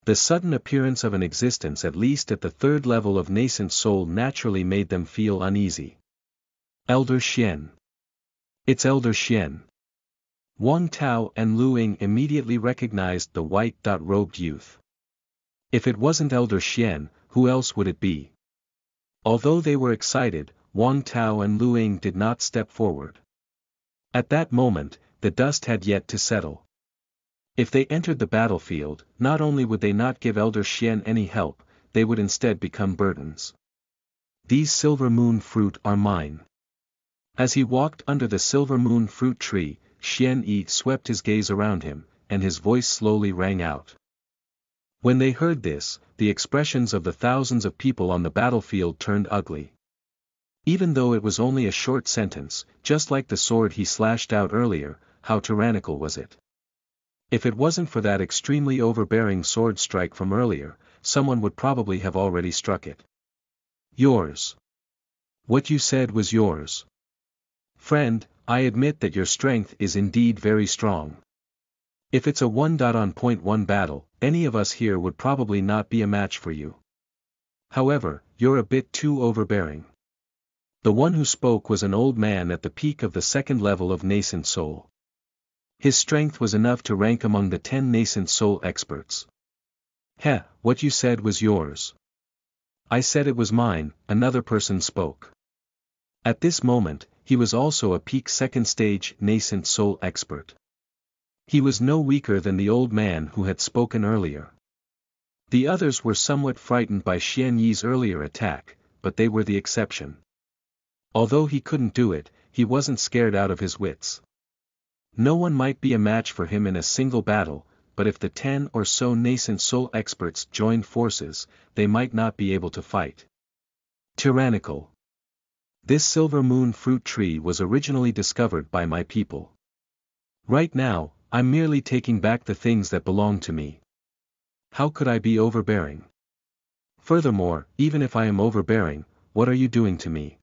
The sudden appearance of an existence at least at the third level of nascent soul naturally made them feel uneasy. Elder Xian. It's Elder Xian. Wang Tao and Lu Ying immediately recognized the white-robed youth. If it wasn't Elder Xian, who else would it be? Although they were excited, Wang Tao and Lu Ying did not step forward. At that moment, the dust had yet to settle. If they entered the battlefield, not only would they not give Elder Xian any help, they would instead become burdens. These silver moon fruit are mine. As he walked under the silver moon fruit tree, Xian Yi swept his gaze around him, and his voice slowly rang out. When they heard this, the expressions of the thousands of people on the battlefield turned ugly. Even though it was only a short sentence, just like the sword he slashed out earlier, how tyrannical was it? If it wasn't for that extremely overbearing sword strike from earlier, someone would probably have already struck it. Yours. What you said was yours. Friend, I admit that your strength is indeed very strong. If it's a 1-on-1 battle, any of us here would probably not be a match for you. However, you're a bit too overbearing. The one who spoke was an old man at the peak of the second level of nascent soul. His strength was enough to rank among the 10 nascent soul experts. Heh, what you said was yours. I said it was mine, another person spoke. At this moment, he was also a peak second stage nascent soul expert. He was no weaker than the old man who had spoken earlier. The others were somewhat frightened by Xian Yi's earlier attack, but they were the exception. Although he couldn't do it, he wasn't scared out of his wits. No one might be a match for him in a single battle, but if the 10 or so nascent soul experts joined forces, they might not be able to fight. Tyrannical. This silver moon fruit tree was originally discovered by my people. Right now, I'm merely taking back the things that belong to me. How could I be overbearing? Furthermore, even if I am overbearing, what are you doing to me?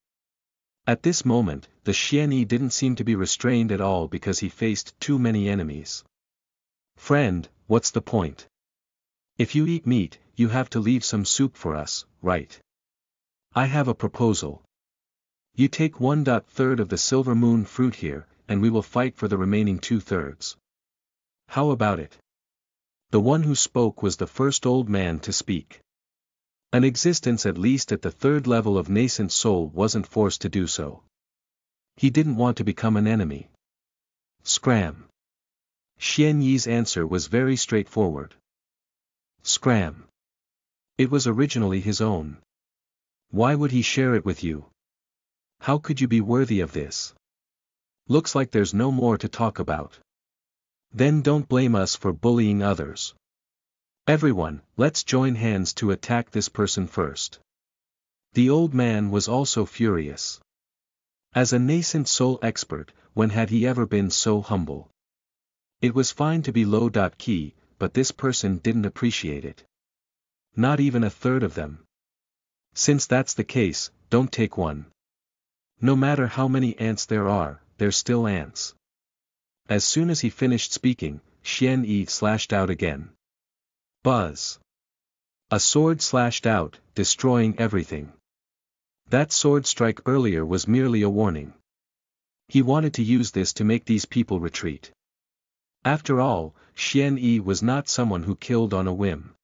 At this moment, the Xian Yi didn't seem to be restrained at all because he faced too many enemies. Friend, what's the point? If you eat meat, you have to leave some soup for us, right? I have a proposal. You take 1/3 of the silver moon fruit here, and we will fight for the remaining 2/3. How about it? The one who spoke was the first old man to speak. An existence at least at the third level of nascent soul wasn't forced to do so. He didn't want to become an enemy. Scram. Xian Yi's answer was very straightforward. Scram. It was originally his own. Why would he share it with you? How could you be worthy of this? Looks like there's no more to talk about. Then don't blame us for bullying others. Everyone, let's join hands to attack this person first. The old man was also furious. As a nascent soul expert, when had he ever been so humble? It was fine to be low-key, but this person didn't appreciate it. Not even a third of them. Since that's the case, don't take one. No matter how many ants there are, they're still ants. As soon as he finished speaking, Xian Yi slashed out again. Buzz. A sword slashed out, destroying everything. That sword strike earlier was merely a warning. He wanted to use this to make these people retreat. After all, Xian Yi was not someone who killed on a whim.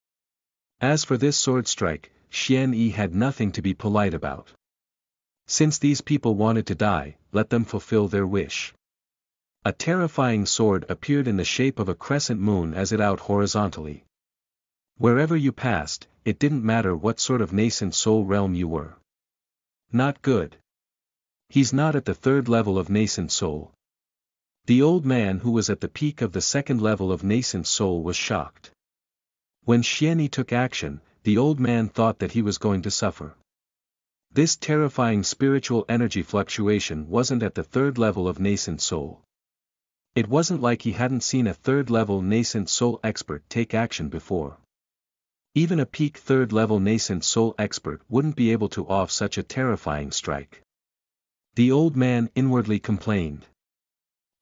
As for this sword strike, Xian Yi had nothing to be polite about. Since these people wanted to die, let them fulfill their wish. A terrifying sword appeared in the shape of a crescent moon as it out horizontally. Wherever you passed, it didn't matter what sort of nascent soul realm you were. Not good. He's not at the third level of nascent soul. The old man who was at the peak of the second level of nascent soul was shocked. When Xian Yi took action, the old man thought that he was going to suffer. This terrifying spiritual energy fluctuation wasn't at the third level of nascent soul. It wasn't like he hadn't seen a third-level nascent soul expert take action before. Even a peak third-level nascent soul expert wouldn't be able to off such a terrifying strike. The old man inwardly complained.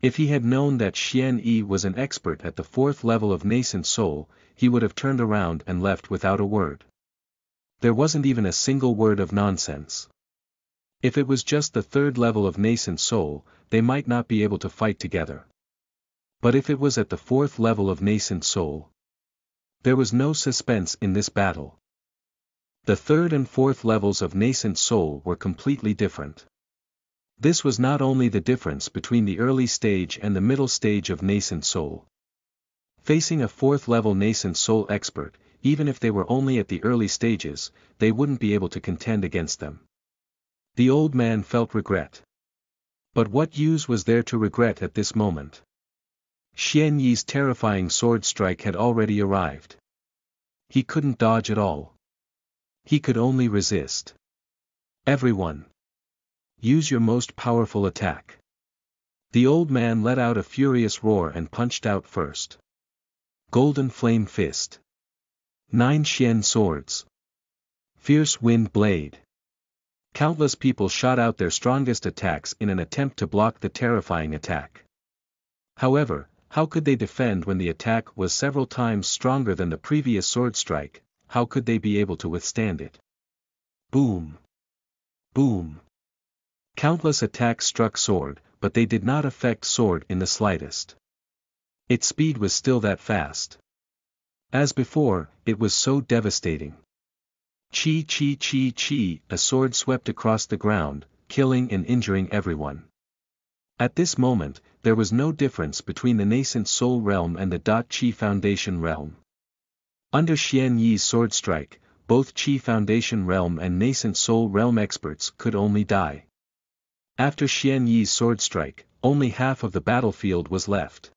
If he had known that Xian Yi was an expert at the fourth level of nascent soul, he would have turned around and left without a word. There wasn't even a single word of nonsense. If it was just the third level of nascent soul, they might not be able to fight together. But if it was at the fourth level of nascent soul, there was no suspense in this battle. The third and fourth levels of nascent soul were completely different. This was not only the difference between the early stage and the middle stage of nascent soul. Facing a fourth level nascent soul expert, even if they were only at the early stages, they wouldn't be able to contend against them. The old man felt regret. But what use was there to regret at this moment? Xian Yi's terrifying sword strike had already arrived. He couldn't dodge at all. He could only resist. Everyone, use your most powerful attack. The old man let out a furious roar and punched out first. Golden Flame Fist. 9 Xian Swords. Fierce Wind Blade. Countless people shot out their strongest attacks in an attempt to block the terrifying attack. However, how could they defend when the attack was several times stronger than the previous sword strike? How could they be able to withstand it? Boom! Boom! Countless attacks struck sword, but they did not affect sword in the slightest. Its speed was still that fast. As before, it was so devastating. Chi chi chi chi, a sword swept across the ground, killing and injuring everyone. At this moment, there was no difference between the nascent soul realm and the Qi Foundation realm. Under Xian Yi's sword strike, both Qi Foundation realm and nascent soul realm experts could only die. After Xian Yi's sword strike, only half of the battlefield was left.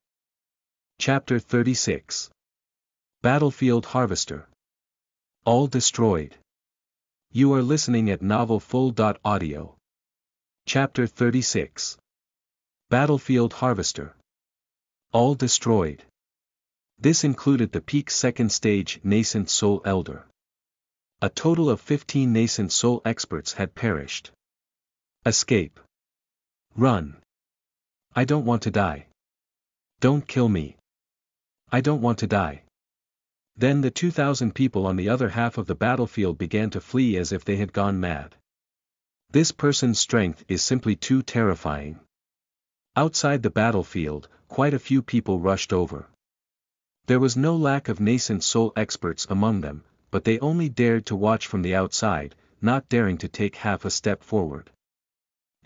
Chapter 36. Battlefield Harvester. All destroyed. You are listening at novelfull.audio. Chapter 36. Battlefield Harvester. All destroyed. This included the peak second stage nascent soul elder. A total of 15 nascent soul experts had perished. Escape. Run. I don't want to die. Don't kill me. I don't want to die. Then the 2,000 people on the other half of the battlefield began to flee as if they had gone mad. This person's strength is simply too terrifying. Outside the battlefield, quite a few people rushed over. There was no lack of nascent soul experts among them, but they only dared to watch from the outside, not daring to take half a step forward.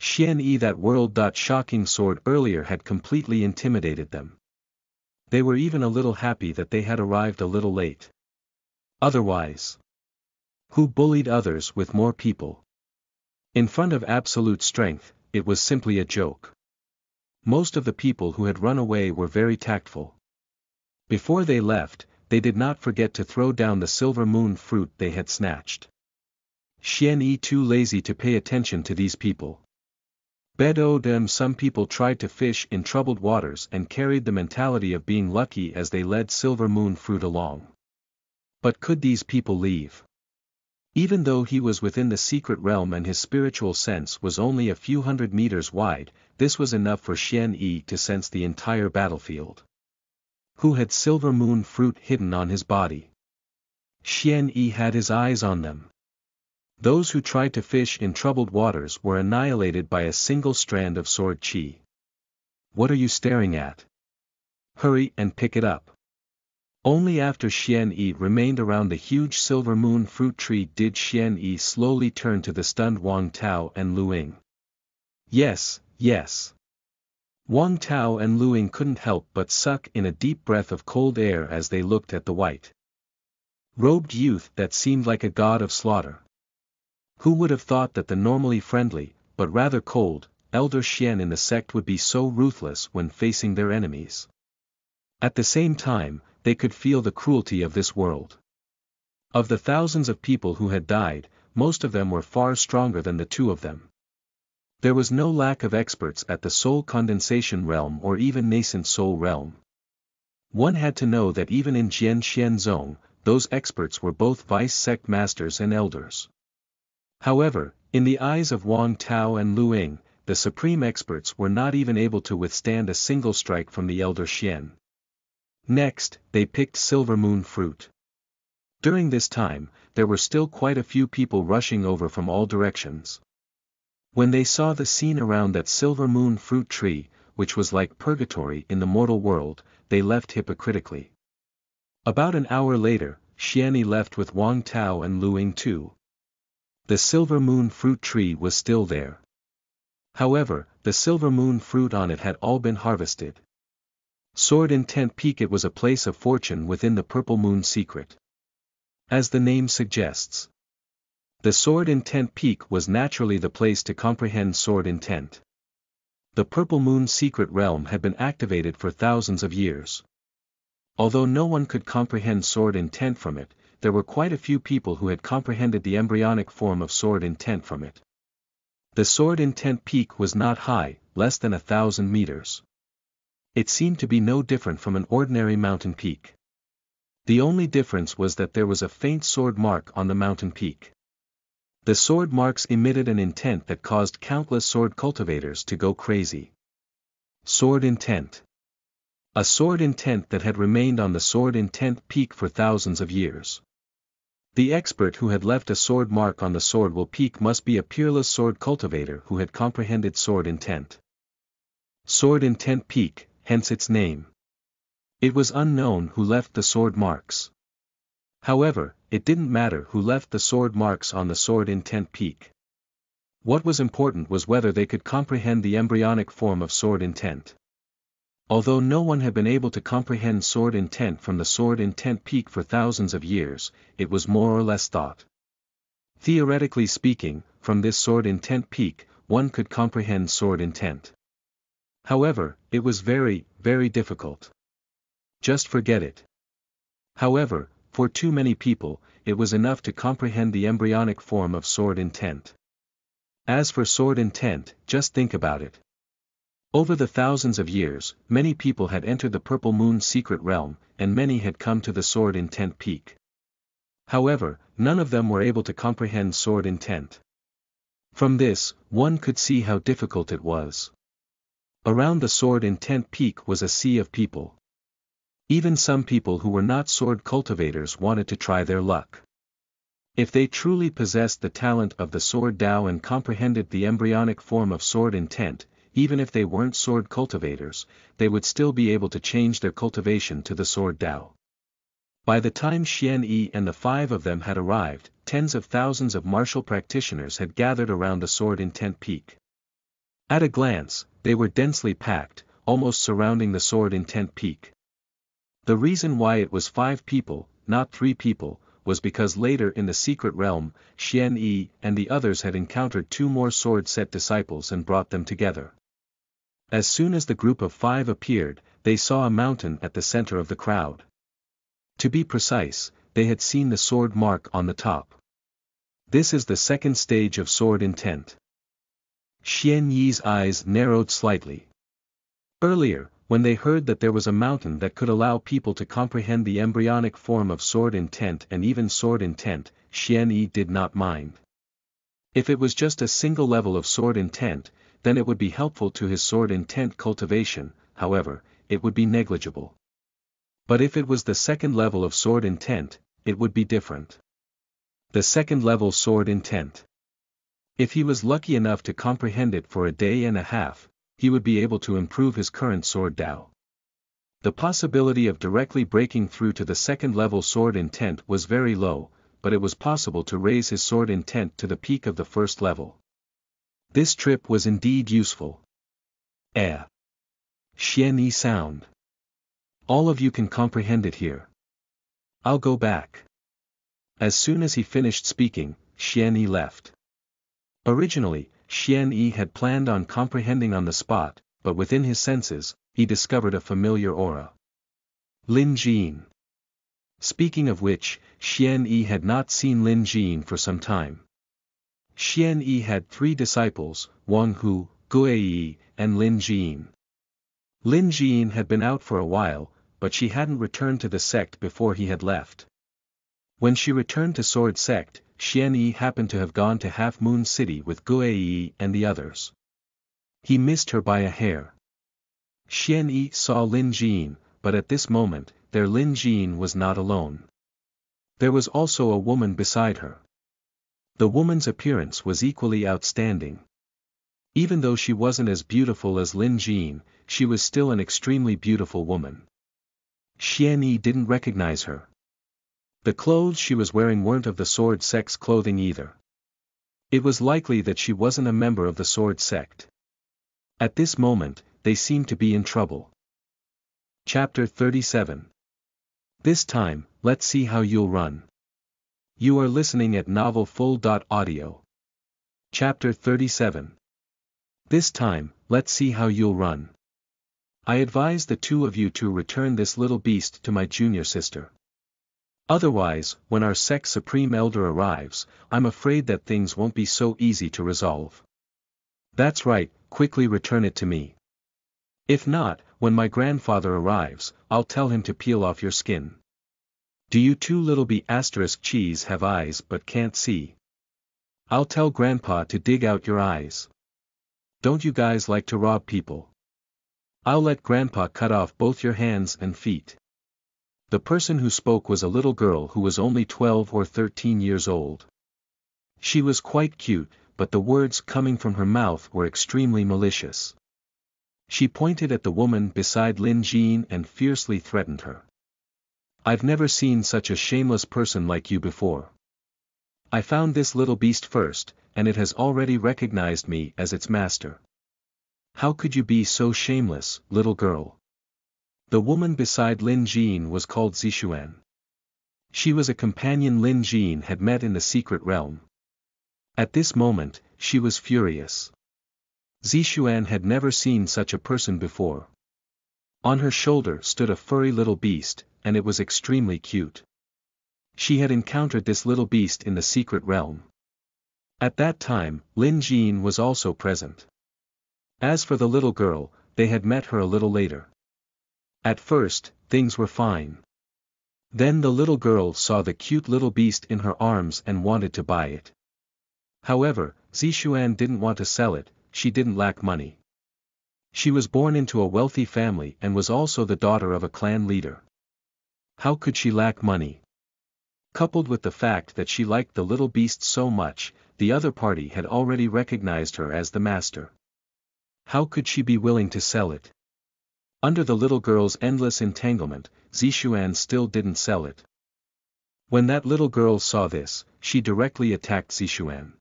Xian Yi, that world-shocking sword earlier, had completely intimidated them. They were even a little happy that they had arrived a little late. Otherwise, who bullied others with more people? In front of absolute strength, it was simply a joke. Most of the people who had run away were very tactful. Before they left, they did not forget to throw down the silver moon fruit they had snatched. Xian Yi too lazy to pay attention to these people. Some people tried to fish in troubled waters and carried the mentality of being lucky as they led silver moon fruit along. But could these people leave? Even though he was within the secret realm and his spiritual sense was only a few hundred meters wide, this was enough for Xian Yi to sense the entire battlefield. Who had silver moon fruit hidden on his body? Xian Yi had his eyes on them. Those who tried to fish in troubled waters were annihilated by a single strand of sword chi. What are you staring at? Hurry and pick it up. Only after Xian Yi remained around the huge silver moon fruit tree did Xian Yi slowly turn to the stunned Wang Tao and Lu Ying. Yes, yes. Wang Tao and Lu Ying couldn't help but suck in a deep breath of cold air as they looked at the white-robed youth that seemed like a god of slaughter. Who would have thought that the normally friendly, but rather cold, elder Xian in the sect would be so ruthless when facing their enemies? At the same time, they could feel the cruelty of this world. Of the thousands of people who had died, most of them were far stronger than the two of them. There was no lack of experts at the soul condensation realm or even nascent soul realm. One had to know that even in Jian Xianzong, those experts were both vice sect masters and elders. However, in the eyes of Wang Tao and Lu Ying, the supreme experts were not even able to withstand a single strike from the elder Xian. Next, they picked silver moon fruit. During this time, there were still quite a few people rushing over from all directions. When they saw the scene around that silver moon fruit tree, which was like purgatory in the mortal world, they left hypocritically. About an hour later, Xianyi left with Wang Tao and Lu Ying too. The silver moon fruit tree was still there. However, the silver moon fruit on it had all been harvested. Sword Intent Peak. It was a place of fortune within the Purple Moon secret. As the name suggests, the Sword Intent Peak was naturally the place to comprehend sword intent. The Purple Moon secret realm had been activated for thousands of years. Although no one could comprehend sword intent from it, there were quite a few people who had comprehended the embryonic form of sword intent from it. The Sword Intent Peak was not high, less than 1,000 meters. It seemed to be no different from an ordinary mountain peak. The only difference was that there was a faint sword mark on the mountain peak. The sword marks emitted an intent that caused countless sword cultivators to go crazy. Sword intent. A sword intent that had remained on the Sword Intent Peak for thousands of years. The expert who had left a sword mark on the Swordwell Peak must be a peerless sword cultivator who had comprehended sword intent. Sword Intent Peak, hence its name. It was unknown who left the sword marks. However, it didn't matter who left the sword marks on the Sword Intent Peak. What was important was whether they could comprehend the embryonic form of sword intent. Although no one had been able to comprehend sword intent from the Sword Intent Peak for thousands of years, it was more or less thought. Theoretically speaking, from this Sword Intent Peak, one could comprehend sword intent. However, it was very, very difficult. Just forget it. However, for too many people, it was enough to comprehend the embryonic form of sword intent. As for sword intent, just think about it. Over the thousands of years, many people had entered the Purple Moon secret realm, and many had come to the Sword Intent Peak. However, none of them were able to comprehend sword intent. From this, one could see how difficult it was. Around the Sword Intent Peak was a sea of people. Even some people who were not sword cultivators wanted to try their luck. If they truly possessed the talent of the Sword Tao and comprehended the embryonic form of sword intent, even if they weren't sword cultivators, they would still be able to change their cultivation to the Sword Tao. By the time Xian Yi and the 5 of them had arrived, tens of thousands of martial practitioners had gathered around the Sword Intent Peak. At a glance, they were densely packed, almost surrounding the Sword Intent Peak. The reason why it was 5 people, not 3 people, was because later in the secret realm, Xian Yi and the others had encountered 2 more sword set disciples and brought them together. As soon as the group of 5 appeared, they saw a mountain at the center of the crowd. To be precise, they had seen the sword mark on the top. This is the second stage of sword intent. Xian Yi's eyes narrowed slightly. Earlier, when they heard that there was a mountain that could allow people to comprehend the embryonic form of sword intent and even sword intent, Xian Yi did not mind. If it was just a single level of sword intent, then it would be helpful to his sword intent cultivation, however, it would be negligible. But if it was the second level of sword intent, it would be different. The second level sword intent. If he was lucky enough to comprehend it for a day and a half, he would be able to improve his current sword Tao. The possibility of directly breaking through to the second level sword intent was very low, but it was possible to raise his sword intent to the peak of the first level. This trip was indeed useful. Xian Yi sound. All of you can comprehend it here. I'll go back. As soon as he finished speaking, Xian Yi left. Originally, Xian Yi had planned on comprehending on the spot, but within his senses, he discovered a familiar aura. Lin Jin. Speaking of which, Xian Yi had not seen Lin Jin for some time. Xian Yi had 3 disciples, Wang Hu, Gue Yi, and Lin Jin. Lin Jin had been out for a while, but she hadn't returned to the sect before he had left. When she returned to Sword Sect, Xian Yi happened to have gone to Half Moon City with Gue Yi and the others. He missed her by a hair. Xian Yi saw Lin Jin, but at this moment, their Lin Jin was not alone. There was also a woman beside her. The woman's appearance was equally outstanding. Even though she wasn't as beautiful as Lin Jin, she was still an extremely beautiful woman. Xian Yi didn't recognize her. The clothes she was wearing weren't of the Sword Sect's clothing either. It was likely that she wasn't a member of the Sword Sect. At this moment, they seemed to be in trouble. Chapter 37. This time, let's see how you'll run. You are listening at novelfull.audio. Chapter 37. This time, let's see how you'll run. I advise the 2 of you to return this little beast to my junior sister. Otherwise, when our sect's supreme elder arrives, I'm afraid that things won't be so easy to resolve. That's right, quickly return it to me. If not, when my grandfather arrives, I'll tell him to peel off your skin. Do you 2 little cheese have eyes but can't see? I'll tell Grandpa to dig out your eyes. Don't you guys like to rob people? I'll let Grandpa cut off both your hands and feet. The person who spoke was a little girl who was only 12 or 13 years old. She was quite cute, but the words coming from her mouth were extremely malicious. She pointed at the woman beside Lin Jin and fiercely threatened her. I've never seen such a shameless person like you before. I found this little beast first, and it has already recognized me as its master. How could you be so shameless, little girl? The woman beside Lin Jin was called Zixuan. She was a companion Lin Jin had met in the secret realm. At this moment, she was furious. Zixuan had never seen such a person before. On her shoulder stood a furry little beast, and it was extremely cute. She had encountered this little beast in the secret realm. At that time, Lin Jin was also present. As for the little girl, they had met her a little later. At first, things were fine. Then the little girl saw the cute little beast in her arms and wanted to buy it. However, Zixuan didn't want to sell it, she didn't lack money. She was born into a wealthy family and was also the daughter of a clan leader. How could she lack money? Coupled with the fact that she liked the little beast so much, the other party had already recognized her as the master. How could she be willing to sell it? Under the little girl's endless entanglement, Zixuan still didn't sell it. When that little girl saw this, she directly attacked Zixuan.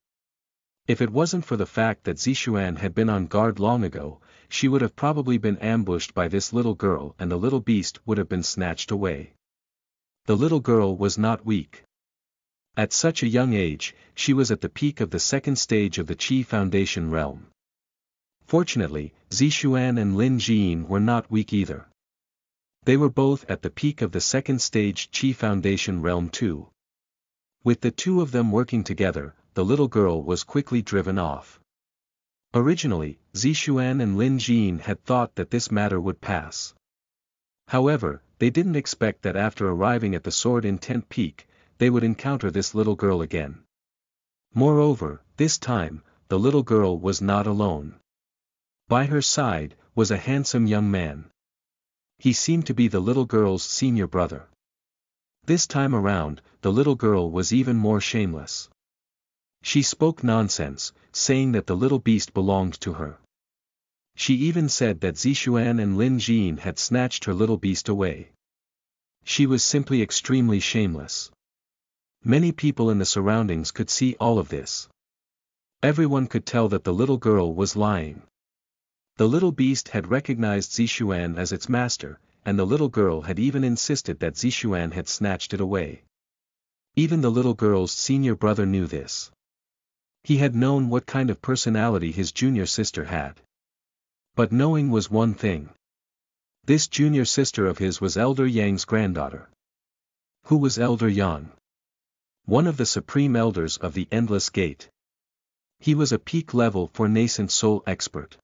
If it wasn't for the fact that Zixuan had been on guard long ago, she would have probably been ambushed by this little girl and the little beast would have been snatched away. The little girl was not weak. At such a young age, she was at the peak of the 2nd stage of the Qi Foundation realm. Fortunately, Zixuan and Lin Jin were not weak either. They were both at the peak of the 2nd stage Qi Foundation realm too. With the 2 of them working together, the little girl was quickly driven off. Originally, Zixuan and Lin Jin had thought that this matter would pass. However, they didn't expect that after arriving at the Sword Intent Peak, they would encounter this little girl again. Moreover, this time, the little girl was not alone. By her side, was a handsome young man. He seemed to be the little girl's senior brother. This time around, the little girl was even more shameless. She spoke nonsense, saying that the little beast belonged to her. She even said that Zixuan and Lin Jin had snatched her little beast away. She was simply extremely shameless. Many people in the surroundings could see all of this. Everyone could tell that the little girl was lying. The little beast had recognized Zixuan as its master, and the little girl had even insisted that Zixuan had snatched it away. Even the little girl's senior brother knew this. He had known what kind of personality his junior sister had. But knowing was one thing. This junior sister of his was Elder Yang's granddaughter. Who was Elder Yang? One of the supreme elders of the Endless Gate. He was a peak level for nascent soul expert.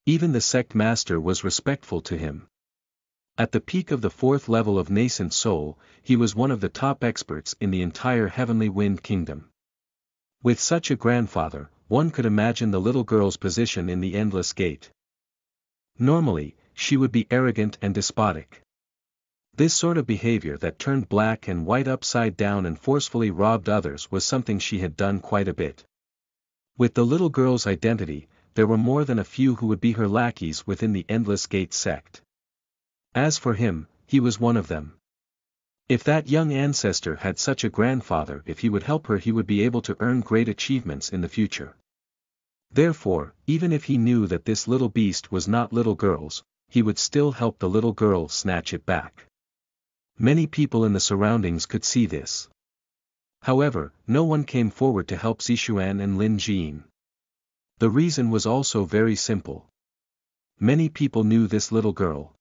Even the sect master was respectful to him. At the peak of the 4th level of nascent soul, he was one of the top experts in the entire Heavenly Wind Kingdom. With such a grandfather, one could imagine the little girl's position in the Endless Gate. Normally, she would be arrogant and despotic. This sort of behavior that turned black and white upside down and forcefully robbed others was something she had done quite a bit. With the little girl's identity, there were more than a few who would be her lackeys within the Endless Gate sect. As for him, he was one of them. If that young ancestor had such a grandfather, if he would help her, he would be able to earn great achievements in the future. Therefore, even if he knew that this little beast was not little girl's, he would still help the little girl snatch it back. Many people in the surroundings could see this. However, no one came forward to help Zishuan and Lin Jin. The reason was also very simple. Many people knew this little girl.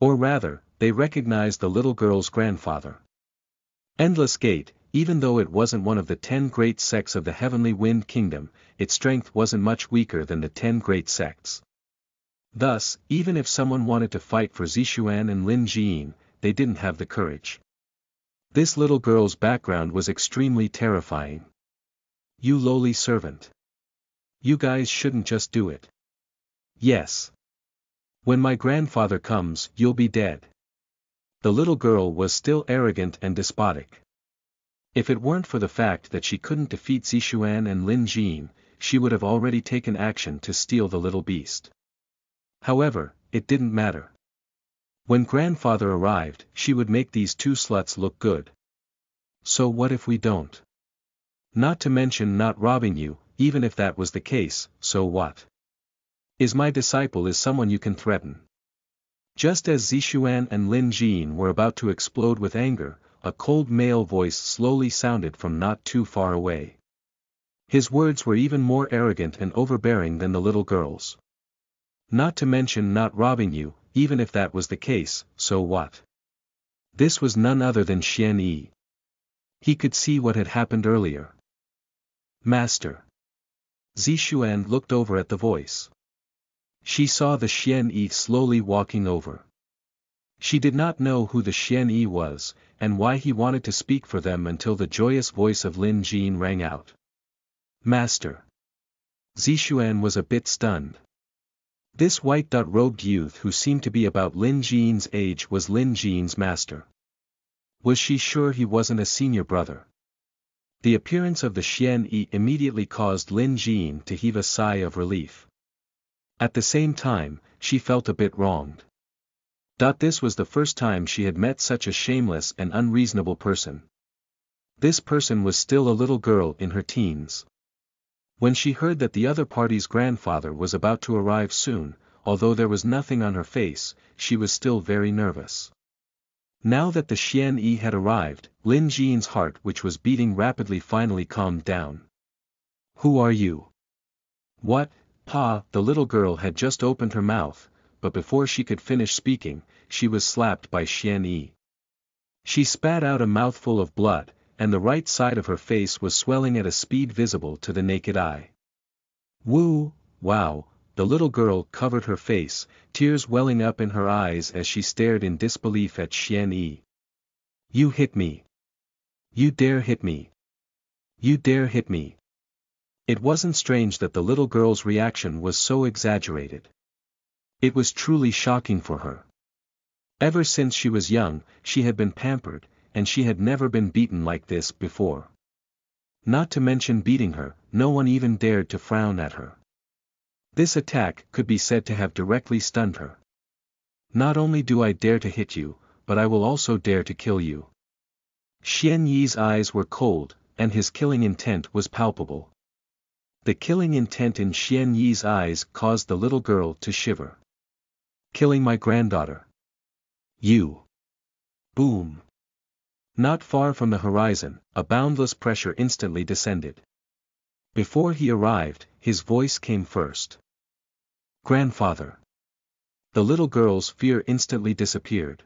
Or rather, they recognized the little girl's grandfather. Endless Gate, even though it wasn't one of the 10 great sects of the Heavenly Wind Kingdom, its strength wasn't much weaker than the 10 great sects. Thus, even if someone wanted to fight for Zishuan and Lin Jin, they didn't have the courage. This little girl's background was extremely terrifying. You lowly servant. You guys shouldn't just do it. Yes. When my grandfather comes, you'll be dead. The little girl was still arrogant and despotic. If it weren't for the fact that she couldn't defeat Zishuan and Lin Jin, she would have already taken action to steal the little beast. However, it didn't matter. When grandfather arrived, she would make these 2 sluts look good. So what if we don't? Not to mention not robbing you, even if that was the case, so what? Is my disciple is someone you can threaten. Just as Zishuan and Lin Jin were about to explode with anger, a cold male voice slowly sounded from not too far away. His words were even more arrogant and overbearing than the little girl's. Not to mention not robbing you, even if that was the case, so what? This was none other than Xian Yi. He could see what had happened earlier. Master. Zishuan looked over at the voice. She saw the Xian Yi slowly walking over. She did not know who the Xian Yi was, and why he wanted to speak for them until the joyous voice of Lin Jin rang out. Master. Zishuan was a bit stunned. This white-robed youth who seemed to be about Lin Jin's age was Lin Jin's master. Was she sure he wasn't a senior brother? The appearance of the Xian Yi immediately caused Lin Jin to heave a sigh of relief. At the same time, she felt a bit wronged. This was the first time she had met such a shameless and unreasonable person. This person was still a little girl in her teens. When she heard that the other party's grandfather was about to arrive soon, although there was nothing on her face, she was still very nervous. Now that the Xian Yi had arrived, Lin Jin's heart, which was beating rapidly, finally calmed down. Who are you? What? Pa, the little girl had just opened her mouth, but before she could finish speaking, she was slapped by Xian Yi. She spat out a mouthful of blood, and the right side of her face was swelling at a speed visible to the naked eye. Woo, wow, the little girl covered her face, tears welling up in her eyes as she stared in disbelief at Xian Yi. You hit me. You dare hit me. You dare hit me. It wasn't strange that the little girl's reaction was so exaggerated. It was truly shocking for her. Ever since she was young, she had been pampered, and she had never been beaten like this before. Not to mention beating her, no one even dared to frown at her. This attack could be said to have directly stunned her. Not only do I dare to hit you, but I will also dare to kill you. Xian Yi's eyes were cold, and his killing intent was palpable. The killing intent in Xian Yi's eyes caused the little girl to shiver. Killing my granddaughter. You. Boom. Not far from the horizon, a boundless pressure instantly descended. Before he arrived, his voice came first. Grandfather. The little girl's fear instantly disappeared.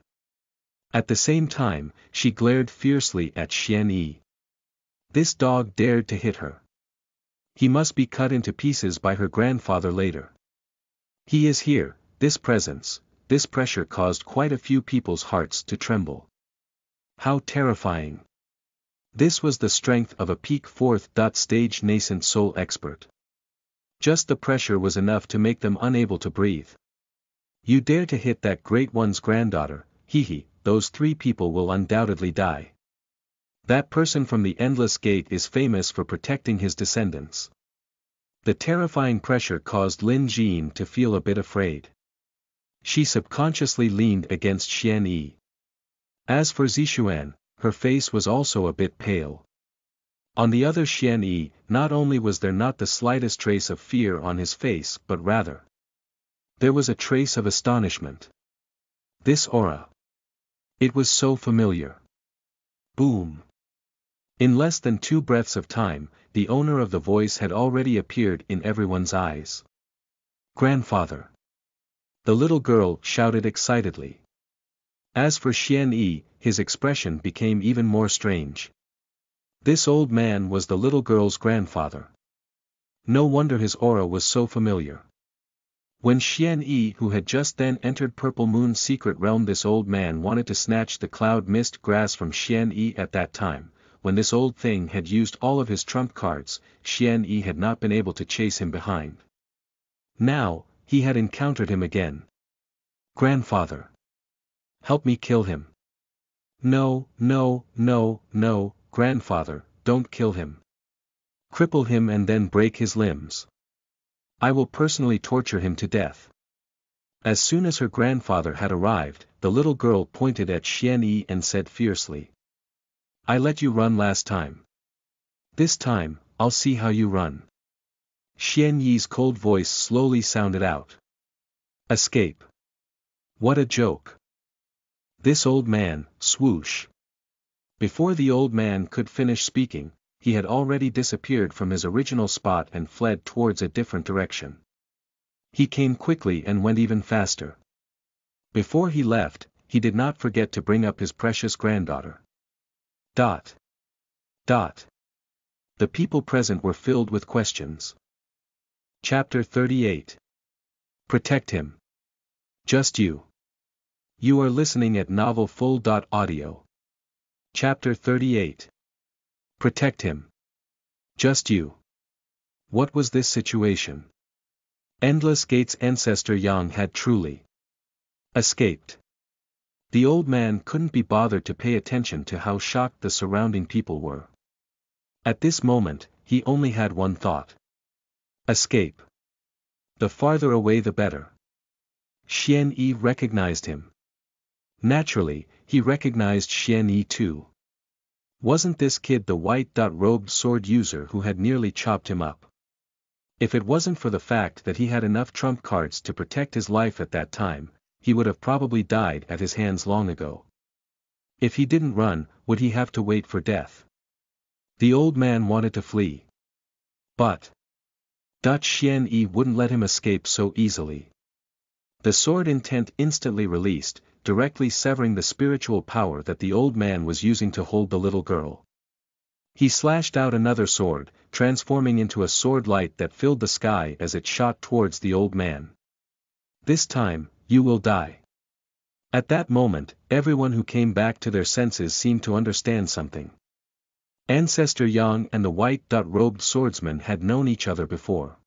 At the same time, she glared fiercely at Xian Yi. This dog dared to hit her. He must be cut into pieces by her grandfather later. He is here. This presence, this pressure caused quite a few people's hearts to tremble. How terrifying. This was the strength of a peak fourth stage nascent soul expert. Just the pressure was enough to make them unable to breathe. You dare to hit that great one's granddaughter, those 3 people will undoubtedly die. That person from the Endless Gate is famous for protecting his descendants. The terrifying pressure caused Lin Jin to feel a bit afraid. She subconsciously leaned against Xian Yi. As for Zixuan, her face was also a bit pale. On the other Xian Yi, not only was there not the slightest trace of fear on his face but rather, there was a trace of astonishment. This aura. It was so familiar. Boom. In less than 2 breaths of time, the owner of the voice had already appeared in everyone's eyes. Grandfather! The little girl shouted excitedly. As for Xian Yi, his expression became even more strange. This old man was the little girl's grandfather. No wonder his aura was so familiar. When Xian Yi, who had just then entered Purple Moon's secret realm, this old man wanted to snatch the cloud mist grass from Xian Yi at that time. When this old thing had used all of his trump cards, Xian Yi had not been able to chase him behind. Now, he had encountered him again. Grandfather! Help me kill him. No, grandfather, don't kill him. Cripple him and then break his limbs. I will personally torture him to death. As soon as her grandfather had arrived, the little girl pointed at Xian Yi and said fiercely, I let you run last time. This time, I'll see how you run. Xian Yi's cold voice slowly sounded out. Escape. What a joke. This old man, swoosh. Before the old man could finish speaking, he had already disappeared from his original spot and fled towards a different direction. He came quickly and went even faster. Before he left, he did not forget to bring up his precious granddaughter. The people present were filled with questions. Chapter 38. Protect him. Just you. You are listening at novelfull.audio. Chapter 38. Protect him. Just you. What was this situation? Endless Gate's ancestor Yang had truly escaped. The old man couldn't be bothered to pay attention to how shocked the surrounding people were. At this moment, he only had one thought. Escape. The farther away the better. Xian Yi recognized him. Naturally, he recognized Xian Yi too. Wasn't this kid the white-robed sword user who had nearly chopped him up? If it wasn't for the fact that he had enough trump cards to protect his life at that time, he would have probably died at his hands long ago. If he didn't run, would he have to wait for death? The old man wanted to flee. But Xian Yi wouldn't let him escape so easily. The sword intent instantly released, directly severing the spiritual power that the old man was using to hold the little girl. He slashed out another sword, transforming into a sword light that filled the sky as it shot towards the old man. This time, you will die. At that moment, everyone who came back to their senses seemed to understand something. Ancestor Yang and the white-robed swordsman had known each other before.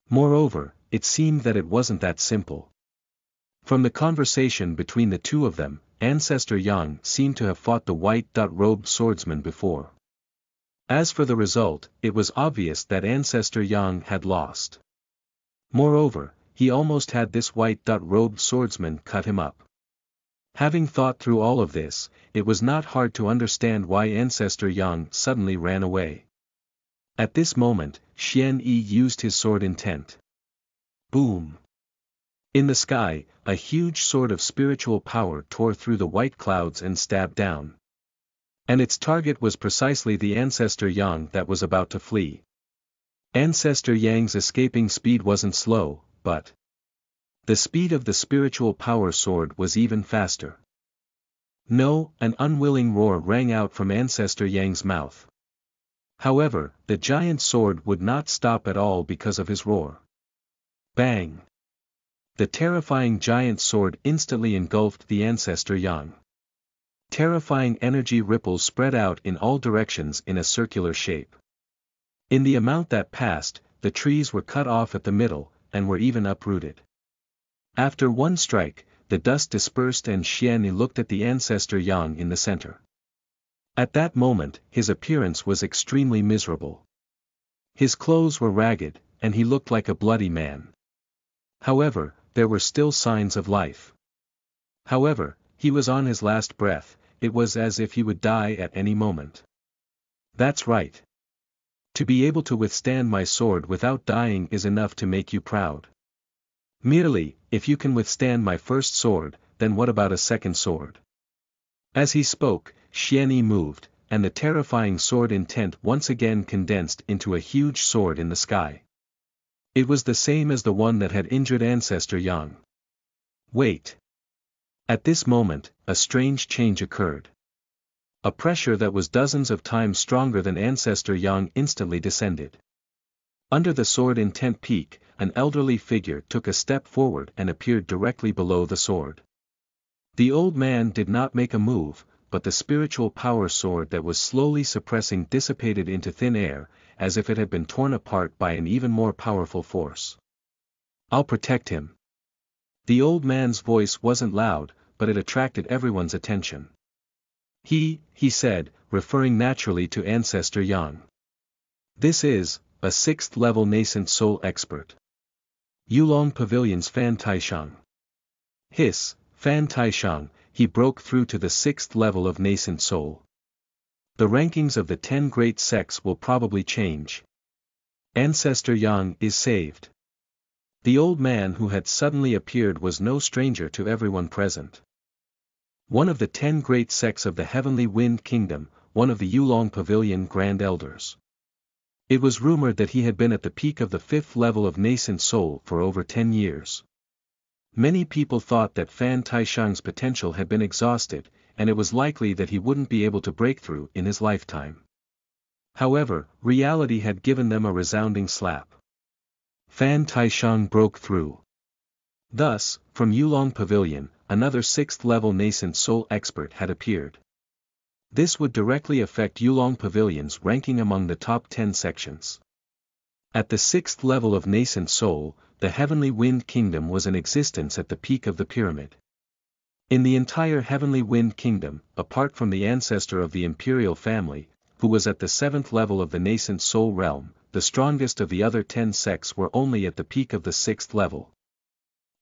Moreover, it seemed that it wasn't that simple. From the conversation between the two of them, Ancestor Yang seemed to have fought the white-robed swordsman before. As for the result, it was obvious that Ancestor Yang had lost. Moreover, he almost had this white-robed swordsman cut him up. Having thought through all of this, it was not hard to understand why Ancestor Yang suddenly ran away. At this moment, Xian Yi used his sword intent. Boom! In the sky, a huge sword of spiritual power tore through the white clouds and stabbed down. And its target was precisely the Ancestor Yang that was about to flee. Ancestor Yang's escaping speed wasn't slow, but the speed of the spiritual power sword was even faster. No, an unwilling roar rang out from Ancestor Yang's mouth. However, the giant sword would not stop at all because of his roar. Bang! The terrifying giant sword instantly engulfed the ancestor Yang. Terrifying energy ripples spread out in all directions in a circular shape. In the amount that passed, the trees were cut off at the middle, and were even uprooted. After one strike, the dust dispersed and Xian Yi looked at the ancestor Yang in the center. At that moment, his appearance was extremely miserable. His clothes were ragged, and he looked like a bloody man. However, there were still signs of life. However, he was on his last breath. It was as if he would die at any moment. That's right. To be able to withstand my sword without dying is enough to make you proud. Merely, if you can withstand my first sword, then what about a second sword? As he spoke, Xian Yi moved, and the terrifying sword intent once again condensed into a huge sword in the sky. It was the same as the one that had injured ancestor Yang. Wait. At this moment, a strange change occurred. A pressure that was dozens of times stronger than ancestor Yang instantly descended. Under the sword intent peak, an elderly figure took a step forward and appeared directly below the sword. The old man did not make a move, but the spiritual power sword that was slowly suppressing dissipated into thin air, as if it had been torn apart by an even more powerful force. I'll protect him. The old man's voice wasn't loud, but it attracted everyone's attention. He said, referring naturally to ancestor Yang. This is a 6th level nascent soul expert. Yulong Pavilion's Fan Taishang. Hiss, Fan Taishang, he broke through to the 6th level of nascent soul. The rankings of the 10 great sects will probably change. Ancestor Yang is saved. The old man who had suddenly appeared was no stranger to everyone present. One of the 10 great sects of the Heavenly Wind Kingdom, one of the Yulong Pavilion Grand Elders. It was rumored that he had been at the peak of the 5th level of nascent soul for over 10 years. Many people thought that Fan Taishang's potential had been exhausted, and it was likely that he wouldn't be able to break through in his lifetime. However, reality had given them a resounding slap. Fan Taishang broke through. Thus, from Yulong Pavilion, another 6th level nascent soul expert had appeared. This would directly affect Yulong Pavilion's ranking among the top 10 sections. At the 6th level of nascent soul, the Heavenly Wind Kingdom was in existence at the peak of the pyramid. In the entire Heavenly Wind Kingdom, apart from the ancestor of the imperial family, who was at the 7th level of the nascent soul realm, the strongest of the other 10 sects were only at the peak of the 6th level.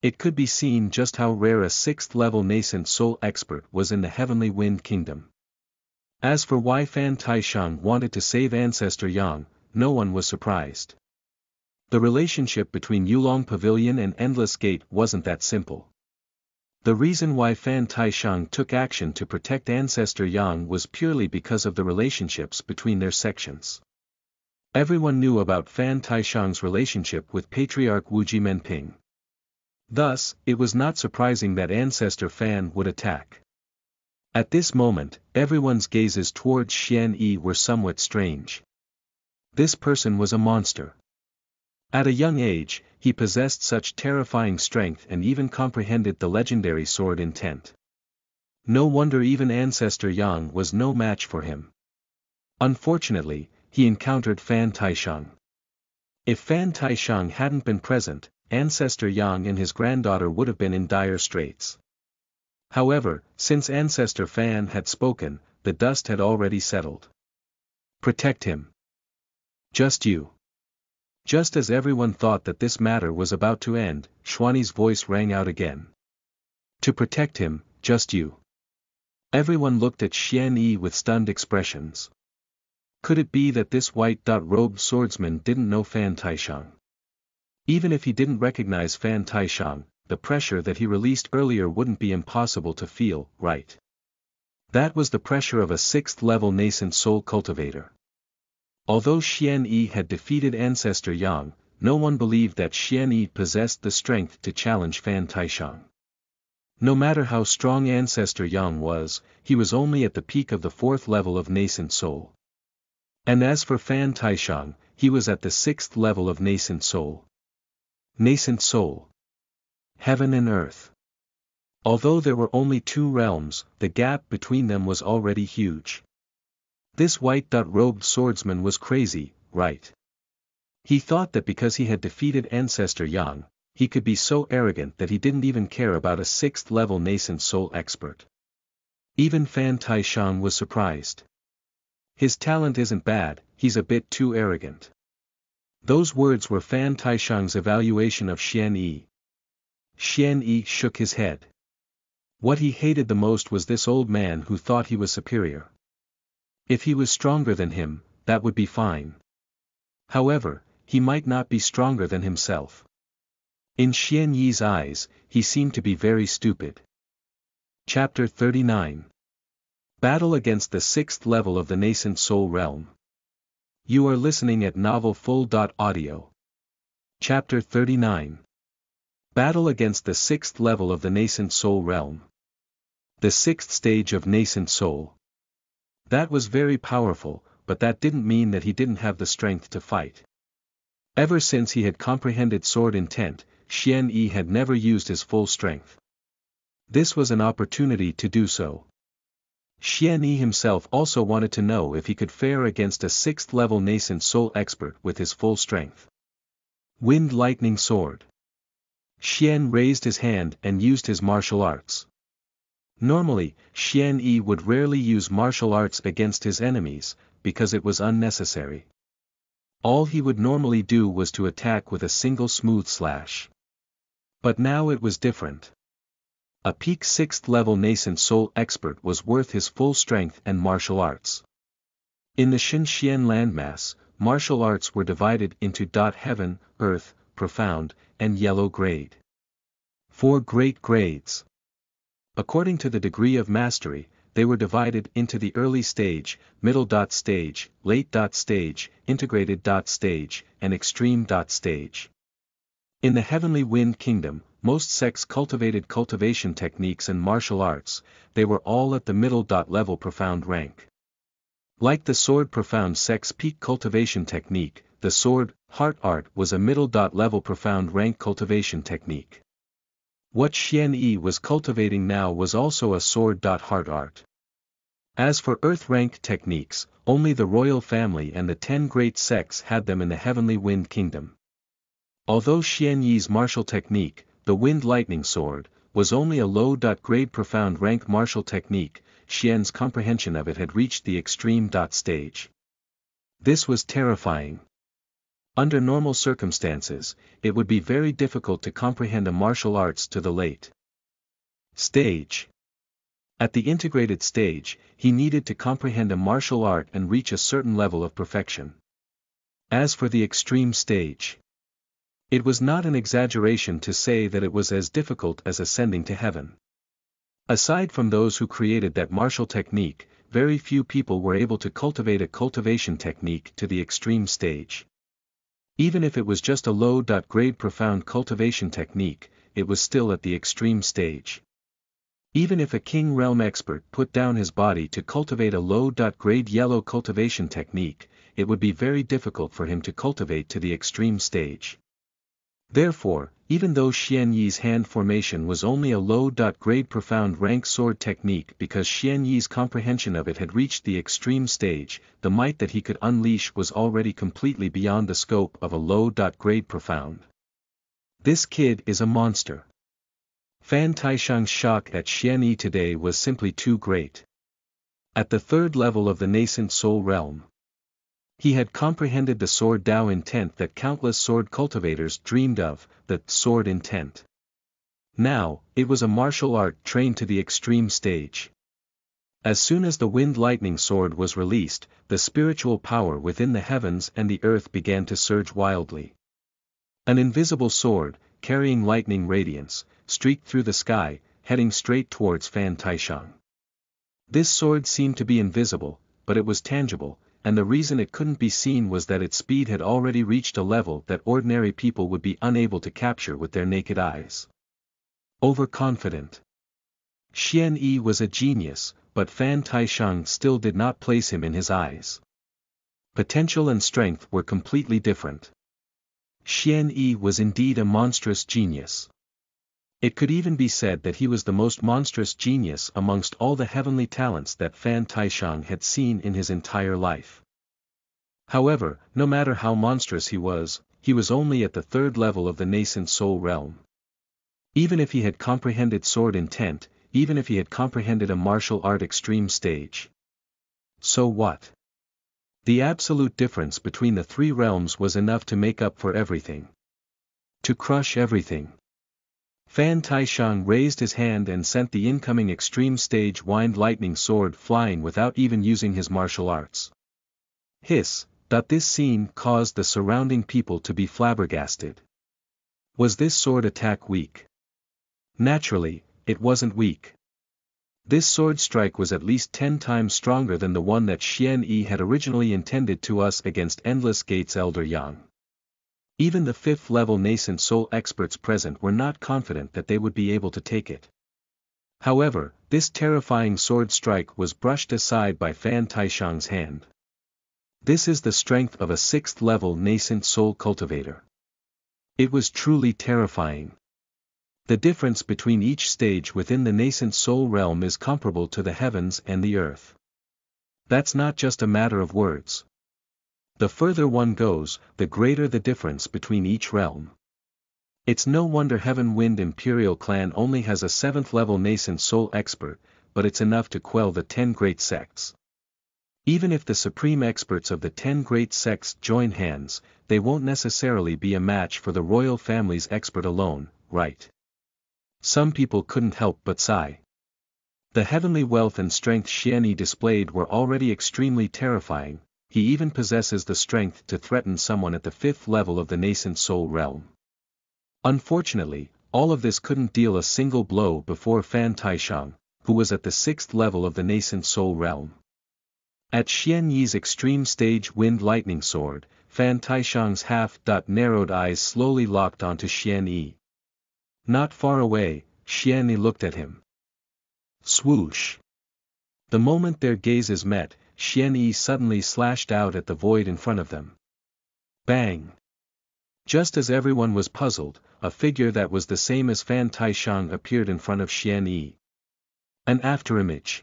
It could be seen just how rare a 6th level nascent soul expert was in the Heavenly Wind Kingdom. As for why Fan Taishang wanted to save ancestor Yang, no one was surprised. The relationship between Yulong Pavilion and Endless Gate wasn't that simple. The reason why Fan Taishang took action to protect ancestor Yang was purely because of the relationships between their sections. Everyone knew about Fan Taishang's relationship with Patriarch Wu Jimenping. Thus, it was not surprising that ancestor Fan would attack. At this moment, everyone's gazes towards Xian Yi were somewhat strange. This person was a monster. At a young age, he possessed such terrifying strength and even comprehended the legendary sword intent. No wonder even ancestor Yang was no match for him. Unfortunately, he encountered Fan Taishang. If Fan Taishang hadn't been present, ancestor Yang and his granddaughter would have been in dire straits. However, since ancestor Fan had spoken, the dust had already settled. Protect him. Just you. Just as everyone thought that this matter was about to end, Xuani's voice rang out again. To protect him, just you. Everyone looked at Xian Yi with stunned expressions. Could it be that this white-robed swordsman didn't know Fan Taishang? Even if he didn't recognize Fan Taishang, the pressure that he released earlier wouldn't be impossible to feel, right? That was the pressure of a 6th level nascent soul cultivator. Although Xian Yi had defeated ancestor Yang, no one believed that Xian Yi possessed the strength to challenge Fan Taishang. No matter how strong ancestor Yang was, he was only at the peak of the 4th level of nascent soul. And as for Fan Taishang, he was at the 6th level of nascent soul. Nascent soul. Heaven and earth. Although there were only 2 realms, the gap between them was already huge. This white-robed swordsman was crazy, right? He thought that because he had defeated Ancestor Yang, he could be so arrogant that he didn't even care about a 6th level nascent soul expert. Even Fan Taishang was surprised. His talent isn't bad, he's a bit too arrogant. Those words were Fan Taishang's evaluation of Xian Yi. Xian Yi shook his head. What he hated the most was this old man who thought he was superior. If he was stronger than him, that would be fine. However, he might not be stronger than himself. In Xian Yi's eyes, he seemed to be very stupid. Chapter 39. Battle against the 6th level of the nascent soul realm. You are listening at novelfull.audio. Chapter 39. Battle against the 6th level of the nascent soul realm. The 6th stage of nascent soul. That was very powerful, but that didn't mean that he didn't have the strength to fight. Ever since he had comprehended sword intent, Xian Yi had never used his full strength. This was an opportunity to do so. Xian Yi himself also wanted to know if he could fare against a 6th level nascent soul expert with his full strength. Wind Lightning Sword. Xian raised his hand and used his martial arts. Normally, Xian Yi would rarely use martial arts against his enemies, because it was unnecessary. All he would normally do was to attack with a single smooth slash. But now it was different. A peak 6th level nascent soul expert was worth his full strength and martial arts. In the Xinxian landmass, martial arts were divided into heaven, earth, profound, and yellow grade. 4 great grades. According to the degree of mastery, they were divided into the early stage, middle stage, late stage, integrated stage, and extreme stage. In the Heavenly Wind Kingdom, most sects cultivated cultivation techniques and martial arts, they were all at the middle level profound rank. Like the sword profound sect's peak cultivation technique, the sword, heart art was a middle level profound rank cultivation technique. What Xian Yi was cultivating now was also a sword heart art. As for earth rank techniques, only the royal family and the 10 great sects had them in the Heavenly Wind Kingdom. Although Xian Yi's martial technique, the Wind Lightning Sword, was only a low grade profound rank martial technique, Xian's comprehension of it had reached the extreme stage. This was terrifying. Under normal circumstances, it would be very difficult to comprehend a martial arts to the late stage. At the integrated stage, he needed to comprehend a martial art and reach a certain level of perfection. As for the extreme stage, it was not an exaggeration to say that it was as difficult as ascending to heaven. Aside from those who created that martial technique, very few people were able to cultivate a cultivation technique to the extreme stage. Even if it was just a low grade profound cultivation technique, it was still at the extreme stage. Even if a king realm expert put down his body to cultivate a low grade yellow cultivation technique, it would be very difficult for him to cultivate to the extreme stage. Therefore, even though Xian Yi's hand formation was only a low grade profound rank sword technique because Xian Yi's comprehension of it had reached the extreme stage, the might that he could unleash was already completely beyond the scope of a low grade profound. This kid is a monster. Fan Taishang's shock at Xian Yi today was simply too great. At the 3rd level of the nascent soul realm, he had comprehended the sword Dao intent that countless sword cultivators dreamed of, the sword intent. Now, it was a martial art trained to the extreme stage. As soon as the Wind Lightning Sword was released, the spiritual power within the heavens and the earth began to surge wildly. An invisible sword, carrying lightning radiance, streaked through the sky, heading straight towards Fan Taishang. This sword seemed to be invisible, but it was tangible, and the reason it couldn't be seen was that its speed had already reached a level that ordinary people would be unable to capture with their naked eyes. Overconfident. Xian Yi was a genius, but Fan Taishang still did not place him in his eyes. Potential and strength were completely different. Xian Yi was indeed a monstrous genius. It could even be said that he was the most monstrous genius amongst all the heavenly talents that Fan Taishang had seen in his entire life. However, no matter how monstrous he was only at the third level of the nascent soul realm. Even if he had comprehended sword intent, even if he had comprehended a martial art extreme stage. So what? The absolute difference between the three realms was enough to make up for everything. To crush everything. Fan Taishang raised his hand and sent the incoming extreme stage wind lightning sword flying without even using his martial arts. Hiss. This scene caused the surrounding people to be flabbergasted. Was this sword attack weak? Naturally, it wasn't weak. This sword strike was at least 10 times stronger than the one that Xian Yi had originally intended to us against Endless Gates Elder Yang. Even the 5th level nascent soul experts present were not confident that they would be able to take it. However, this terrifying sword strike was brushed aside by Fan Taishang's hand. This is the strength of a 6th level nascent soul cultivator. It was truly terrifying. The difference between each stage within the nascent soul realm is comparable to the heavens and the earth. That's not just a matter of words. The further one goes, the greater the difference between each realm. It's no wonder Heaven Wind Imperial Clan only has a 7th level nascent soul expert, but it's enough to quell the 10 great sects. Even if the supreme experts of the 10 great sects join hands, they won't necessarily be a match for the royal family's expert alone, right? Some people couldn't help but sigh. The heavenly wealth and strength Xian Yi displayed were already extremely terrifying. He even possesses the strength to threaten someone at the 5th level of the nascent soul realm. Unfortunately, all of this couldn't deal a single blow before Fan Taishang, who was at the 6th level of the nascent soul realm. At Xian Yi's extreme stage wind lightning sword, Fan Taishang's half-narrowed eyes slowly locked onto Xian Yi. Not far away, Xian Yi looked at him. Swoosh! The moment their gazes met, Xian Yi suddenly slashed out at the void in front of them. Bang! Just as everyone was puzzled, a figure that was the same as Fan Taishang appeared in front of Xian Yi. An afterimage.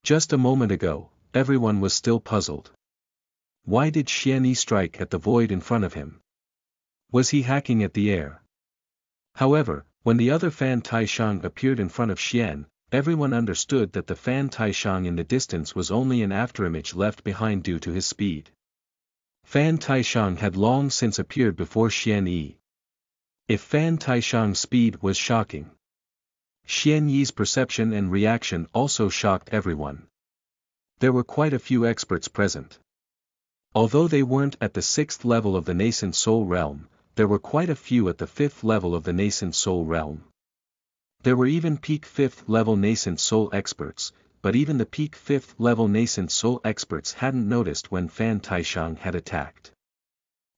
Just a moment ago, everyone was still puzzled. Why did Xian Yi strike at the void in front of him? Was he hacking at the air? However, when the other Fan Taishang appeared in front of Xian, everyone understood that the Fan Taishang in the distance was only an afterimage left behind due to his speed. Fan Taishang had long since appeared before Xian Yi. If Fan Taishang's speed was shocking, Xian Yi's perception and reaction also shocked everyone. There were quite a few experts present. Although they weren't at the 6th level of the nascent soul realm, there were quite a few at the 5th level of the nascent soul realm. There were even peak 5th level nascent soul experts, but even the peak 5th level nascent soul experts hadn't noticed when Fan Taishang had attacked.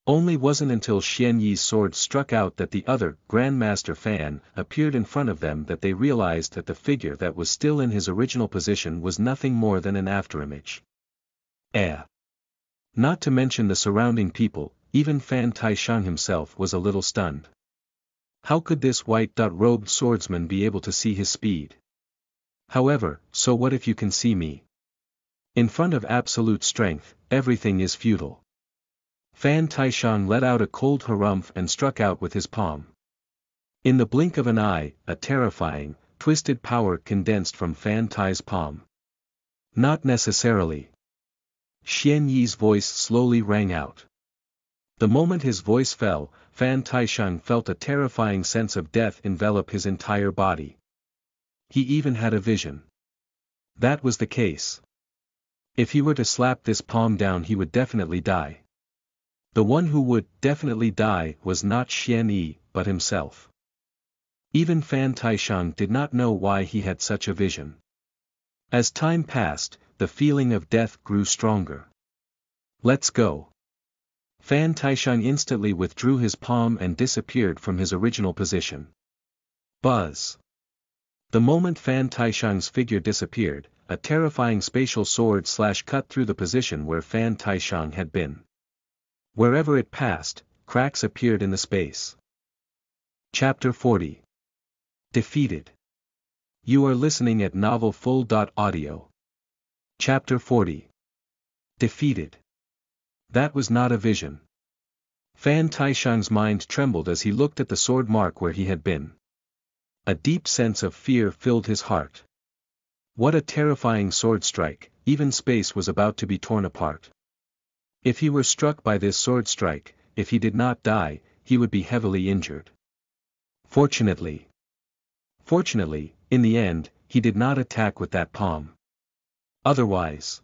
Only wasn't until Xian Yi's sword struck out that the other Grandmaster Fan appeared in front of them that they realized that the figure that was still in his original position was nothing more than an afterimage. Not to mention the surrounding people, even Fan Taishang himself was a little stunned. How could this white-robed swordsman be able to see his speed? However, so what if you can see me? In front of absolute strength, everything is futile. Fan Taishang let out a cold harumph and struck out with his palm. In the blink of an eye, a terrifying, twisted power condensed from Fan Tai's palm. Not necessarily. Xian Yi's voice slowly rang out. The moment his voice fell, Fan Taishang felt a terrifying sense of death envelop his entire body. He even had a vision. That was the case. If he were to slap this palm down, he would definitely die. The one who would definitely die was not Xian Yi, but himself. Even Fan Taishang did not know why he had such a vision. As time passed, the feeling of death grew stronger. Let's go. Fan Taishang instantly withdrew his palm and disappeared from his original position. Buzz. The moment Fan Taishang's figure disappeared, a terrifying spatial sword cut through the position where Fan Taishang had been. Wherever it passed, cracks appeared in the space. Chapter 40. Defeated. You are listening at novelfull.audio. Chapter 40. Defeated. That was not a vision. Fan Taishang's mind trembled as he looked at the sword mark where he had been. A deep sense of fear filled his heart. What a terrifying sword strike, even space was about to be torn apart. If he were struck by this sword strike, if he did not die, he would be heavily injured. Fortunately, in the end, he did not attack with that palm. Otherwise,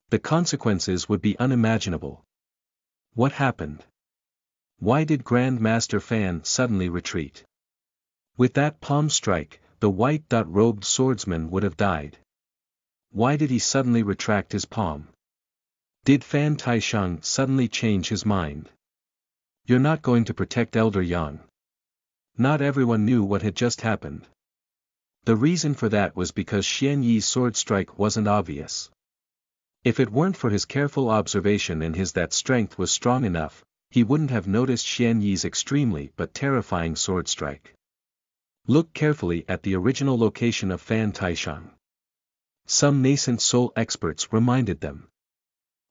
the consequences would be unimaginable. What happened? Why did Grand Master Fan suddenly retreat? With that palm strike, the white-robed swordsman would have died. Why did he suddenly retract his palm? Did Fan Taishang suddenly change his mind? You're not going to protect Elder Yang. Not everyone knew what had just happened. The reason for that was because Xian Yi's sword strike wasn't obvious. If it weren't for his careful observation and his that strength was strong enough, he wouldn't have noticed Xian Yi's extremely but terrifying sword strike. Look carefully at the original location of Fan Taishang. Some nascent soul experts reminded them.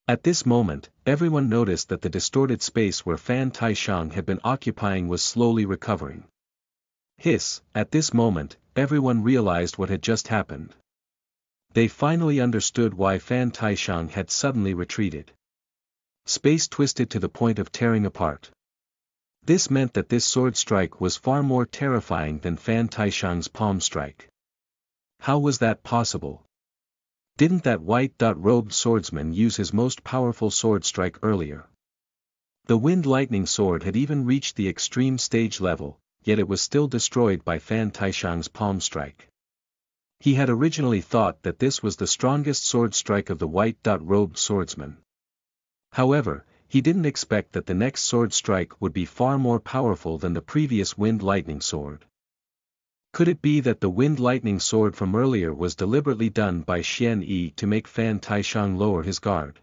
At this moment, everyone noticed that the distorted space where Fan Taishang had been occupying was slowly recovering. At this moment, everyone realized what had just happened. They finally understood why Fan Taishang had suddenly retreated. Space twisted to the point of tearing apart. This meant that this sword strike was far more terrifying than Fan Taishang's palm strike. How was that possible? Didn't that white-robed swordsman use his most powerful sword strike earlier? The Wind Lightning Sword had even reached the extreme stage level, yet it was still destroyed by Fan Taishang's palm strike. He had originally thought that this was the strongest sword strike of the white-robed swordsman. However, he didn't expect that the next sword strike would be far more powerful than the previous Wind Lightning Sword. Could it be that the Wind Lightning Sword from earlier was deliberately done by Xian Yi to make Fan Taishang lower his guard?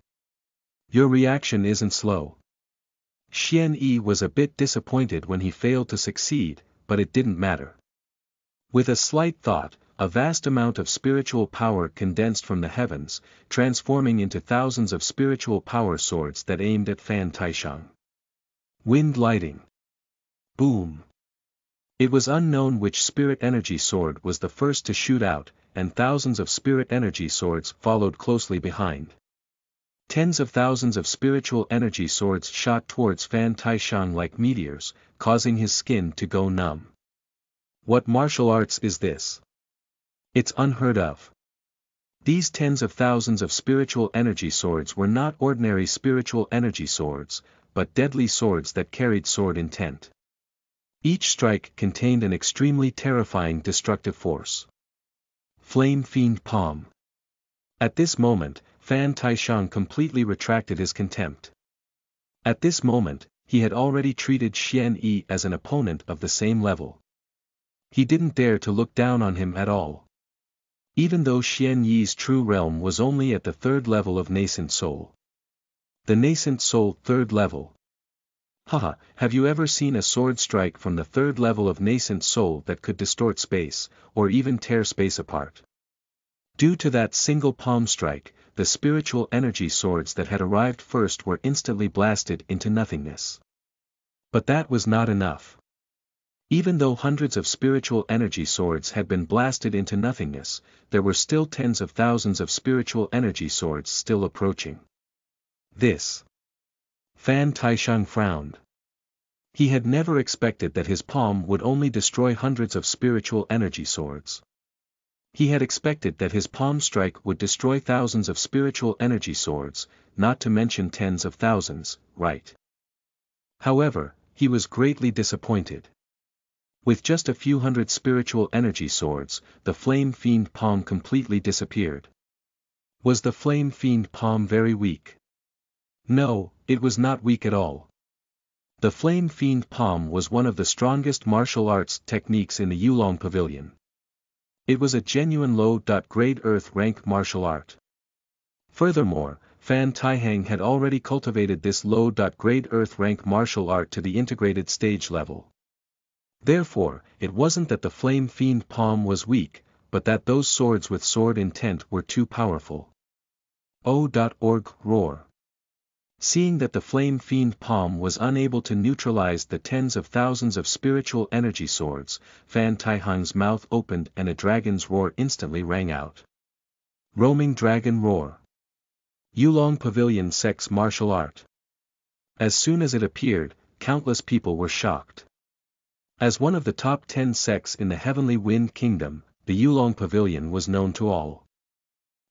Your reaction isn't slow. Xian Yi was a bit disappointed when he failed to succeed, but it didn't matter. With a slight thought, a vast amount of spiritual power condensed from the heavens, transforming into thousands of spiritual power swords that aimed at Fan Taishang. Wind lighting. Boom. It was unknown which spirit energy sword was the first to shoot out, and thousands of spirit energy swords followed closely behind. Tens of thousands of spiritual energy swords shot towards Fan Taishang like meteors, causing his skin to go numb. What martial arts is this? It's unheard of. These tens of thousands of spiritual energy swords were not ordinary spiritual energy swords, but deadly swords that carried sword intent. Each strike contained an extremely terrifying destructive force. Flame Fiend Palm. At this moment, Fan Taishang completely retracted his contempt. At this moment, he had already treated Xian Yi as an opponent of the same level. He didn't dare to look down on him at all. Even though Xian Yi's true realm was only at the third level of Nascent Soul. The Nascent Soul third level. Haha, have you ever seen a sword strike from the third level of Nascent Soul that could distort space, or even tear space apart? Due to that single palm strike, the spiritual energy swords that had arrived first were instantly blasted into nothingness. But that was not enough. Even though hundreds of spiritual energy swords had been blasted into nothingness, there were still tens of thousands of spiritual energy swords still approaching. Fan Taishang frowned. He had never expected that his palm would only destroy hundreds of spiritual energy swords. He had expected that his palm strike would destroy thousands of spiritual energy swords, not to mention tens of thousands, right? However, he was greatly disappointed. With just a few hundred spiritual energy swords, the Flame Fiend Palm completely disappeared. Was the Flame Fiend Palm very weak? No, it was not weak at all. The Flame Fiend Palm was one of the strongest martial arts techniques in the Yulong Pavilion. It was a genuine low-grade Earth rank martial art. Furthermore, Fan Taihang had already cultivated this low-grade Earth rank martial art to the integrated stage level. Therefore, it wasn't that the Flame Fiend palm was weak, but that those swords with sword intent were too powerful. O.org roar. Seeing that the Flame Fiend palm was unable to neutralize the tens of thousands of spiritual energy swords, Fan Taihang's mouth opened and a dragon's roar instantly rang out. Roaming Dragon Roar. Yulong Pavilion Sex Martial Art. As soon as it appeared, countless people were shocked. As one of the top 10 sects in the Heavenly Wind Kingdom, the Yulong Pavilion was known to all.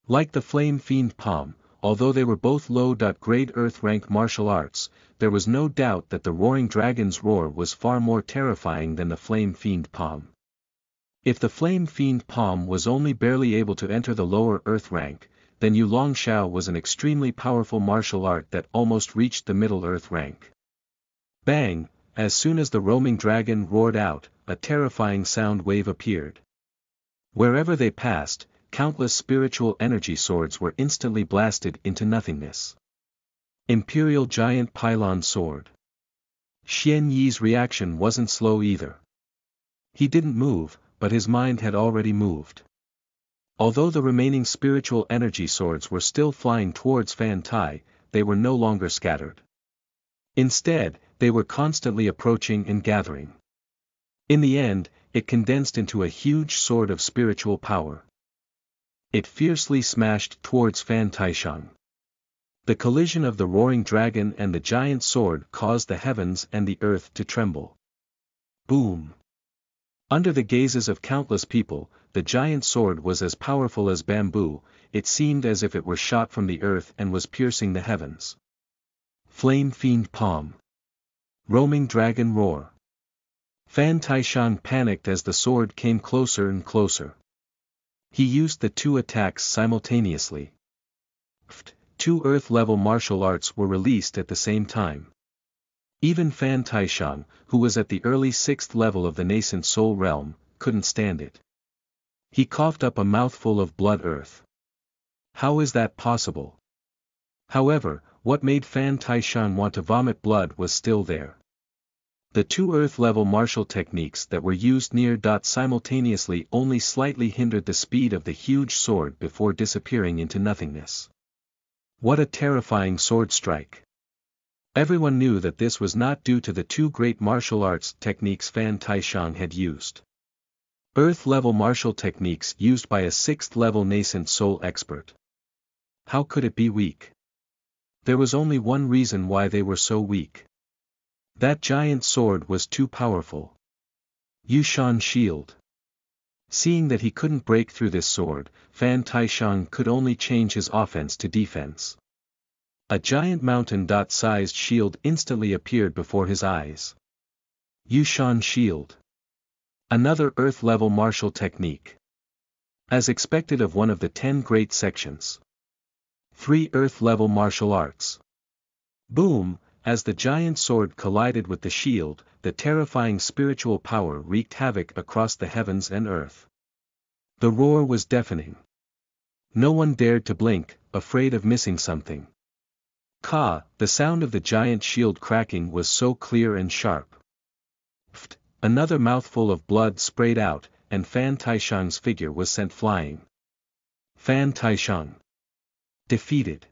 Like the Flame Fiend palm, although they were both low-grade Earth rank martial arts, there was no doubt that the Roaring Dragon's roar was far more terrifying than the Flame Fiend palm. If the Flame Fiend palm was only barely able to enter the lower Earth rank, then Yulong Shao was an extremely powerful martial art that almost reached the middle Earth rank. Bang! As soon as the roaming dragon roared out, a terrifying sound wave appeared. Wherever they passed, countless spiritual energy swords were instantly blasted into nothingness. Imperial Giant Pylon Sword. Xian Yi's reaction wasn't slow either. He didn't move, but his mind had already moved. Although the remaining spiritual energy swords were still flying towards Fan Tai, they were no longer scattered. Instead, they were constantly approaching and gathering. In the end, it condensed into a huge sword of spiritual power. It fiercely smashed towards Fan Taishang. The collision of the roaring dragon and the giant sword caused the heavens and the earth to tremble. Boom! Under the gazes of countless people, the giant sword was as powerful as bamboo. It seemed as if it were shot from the earth and was piercing the heavens. Flame Fiend palm. Roaming Dragon roar. Fan Taishang panicked as the sword came closer and closer. He used the two attacks simultaneously. Two Earth-level martial arts were released at the same time. Even Fan Taishang, who was at the early 6th level of the nascent soul realm, couldn't stand it. He coughed up a mouthful of blood earth. How is that possible? However, what made Fan Taishang want to vomit blood was still there. The two Earth-level martial techniques that were used near simultaneously only slightly hindered the speed of the huge sword before disappearing into nothingness. What a terrifying sword strike! Everyone knew that this was not due to the two great martial arts techniques Fan Taishang had used. Earth-level martial techniques used by a 6th-level nascent soul expert. How could it be weak? There was only one reason why they were so weak. That giant sword was too powerful. Yushan Shield. Seeing that he couldn't break through this sword, Fan Taishang could only change his offense to defense. A giant mountain-sized shield instantly appeared before his eyes. Yushan Shield. Another Earth-level martial technique. As expected of one of the 10 great sections. 3 Earth-level martial arts. Boom! As the giant sword collided with the shield, the terrifying spiritual power wreaked havoc across the heavens and earth. The roar was deafening. No one dared to blink, afraid of missing something. The sound of the giant shield cracking was so clear and sharp. Another mouthful of blood sprayed out, and Fan Taishang's figure was sent flying. Fan Taishang. Defeated.